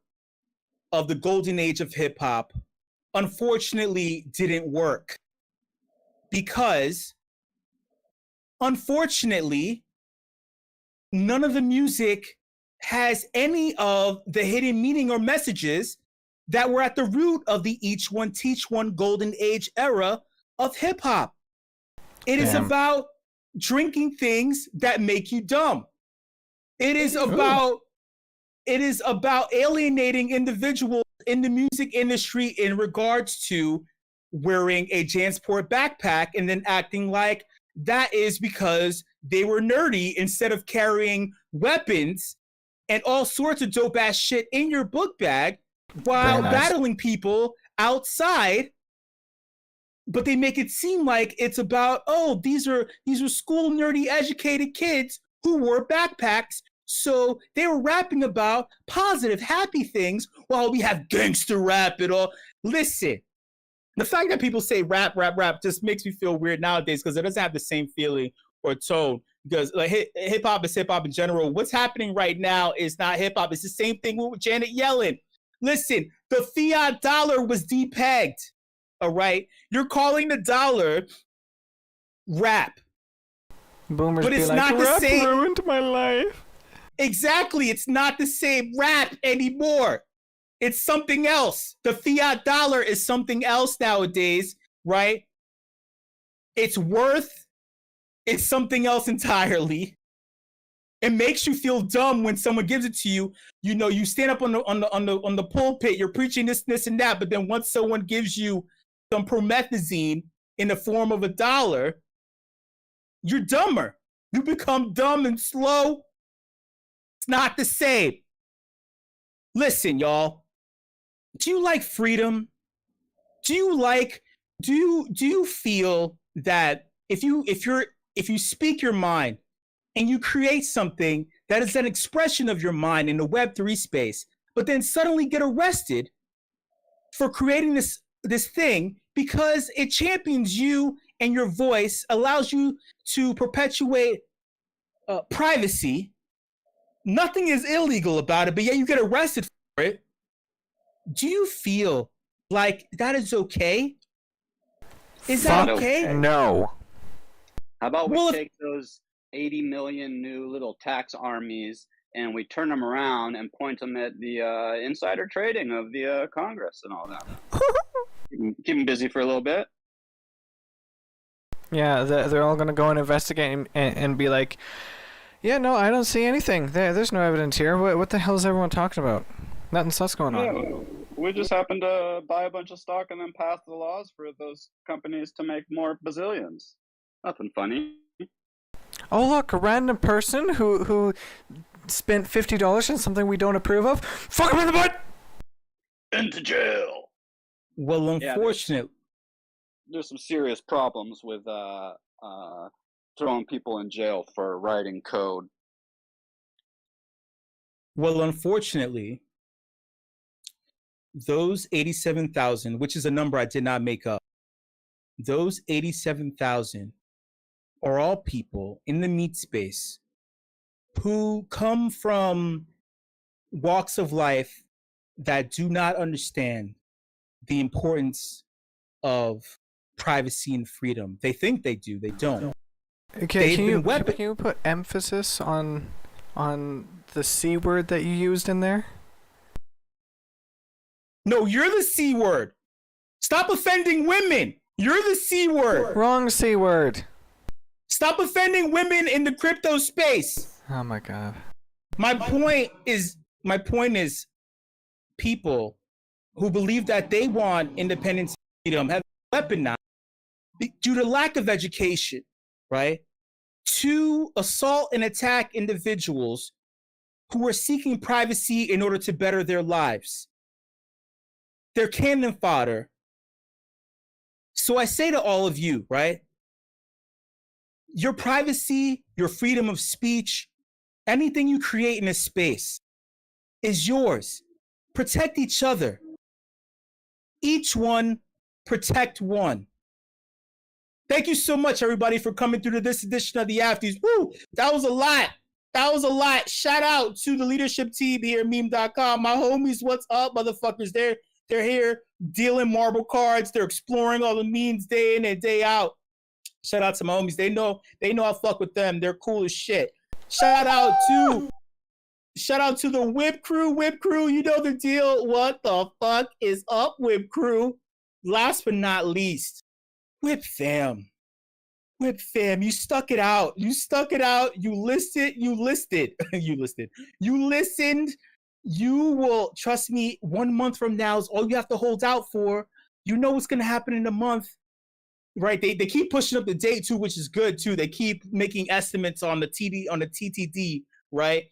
of the golden age of hip hop unfortunately didn't work because unfortunately none of the music has any of the hidden meaning or messages that were at the root of the each one teach one golden age era of hip hop. It is about drinking things that make you dumb. It is about alienating individuals in the music industry in regards to wearing a JanSport backpack and then acting like that is because they were nerdy instead of carrying weapons and all sorts of dope ass shit in your book bag while battling people outside. But they make it seem like it's about, oh, these are school nerdy educated kids who wore backpacks. So they were rapping about positive, happy things while we have gangster rap and all. Listen, the fact that people say rap just makes me feel weird nowadays because it doesn't have the same feeling or tone. Because like hip hop is hip hop in general. What's happening right now is not hip hop. It's the same thing with Janet Yellen. Listen, the fiat dollar was depegged. All right, you're calling the dollar rap, Boomers but be it's like, not the rap same. ruined my life. Exactly, it's not the same rap anymore. It's something else. The fiat dollar is something else nowadays, right? It's something else entirely. It makes you feel dumb when someone gives it to you. You know, you stand up on the pulpit, you're preaching this, and that, but then once someone gives you some promethazine in the form of $1, you're dumber. You become dumb and slow. It's not the same. Listen, y'all. Do you like freedom? Do you feel that if you speak your mind and you create something that is an expression of your mind in the Web3 space, but then suddenly get arrested for creating this thing because it champions you and your voice, allows you to perpetuate privacy. Nothing is illegal about it, but yet you get arrested for it. Do you feel like that is okay? Is that okay? No. How about we take those 80 million new little tax armies and we turn them around and point them at the insider trading of the Congress and all that? Keep them busy for a little bit. Yeah, they're all gonna go and investigate and be like, yeah, no, I don't see anything. There's no evidence here. What the hell is everyone talking about? Nothing sus going on. Yeah, we just happened to buy a bunch of stock and then pass the laws for those companies to make more bazillions. Nothing funny. Oh look, a random person who spent $50 on something we don't approve of. Fuck him in the butt. Into jail. Well, unfortunately, there's some serious problems with throwing people in jail for writing code. Well, unfortunately, those 87,000, which is a number I did not make up, those 87,000 are all people in the meat space who come from walks of life that do not understand the importance of privacy and freedom. They think they do, they don't. Okay, can you put emphasis on the C word that you used in there? No, you're the C word. Stop offending women. You're the C word. Wrong C word. Stop offending women in the crypto space. Oh my god. My point is people who believe that they want independence and freedom have weaponized due to lack of education, right? To assault and attack individuals who are seeking privacy in order to better their lives. They're cannon fodder. So I say to all of you, right? Your privacy, your freedom of speech, anything you create in a space is yours. Protect each other. Each one, protect one. Thank you so much, everybody, for coming through to this edition of the Afties. Woo! That was a lot. That was a lot. Shout out to the leadership team here at meme.com. My homies, what's up, motherfuckers? They're here dealing marble cards. They're exploring all the memes day in and day out. Shout out to my homies. They know I fuck with them. They're cool as shit. Shout out Shout out to the WIP crew. WIP crew, you know the deal. What the fuck is up, WIP crew? Last but not least, WIP fam. WIP fam, you stuck it out. You stuck it out. You listed. You listed. You listed. You listened. You will, trust me, 1 month from now is all you have to hold out for. You know what's going to happen in a month, right? They keep pushing up the date too, which is good too. They keep making estimates on the TTD, right?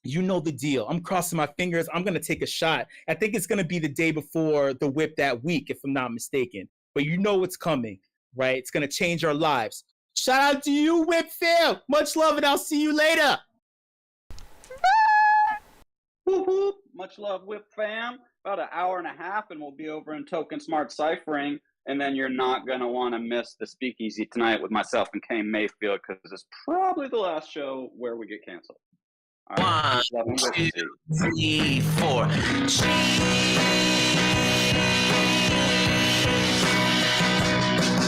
You know the deal. I'm crossing my fingers. I'm going to take a shot. I think it's going to be the day before the WIP that week, if I'm not mistaken. But you know it's coming, right? It's going to change our lives. Shout out to you, WIP fam. Much love, and I'll see you later. Whoop, whoop. Much love, WIP fam. About an hour and a half, and we'll be over in Token Smart Ciphering. And then you're not going to want to miss the speakeasy tonight with myself and Kane Mayfield, because it's probably the last show where we get canceled. All right. 1, 2, 3, 4.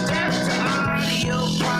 That's audio.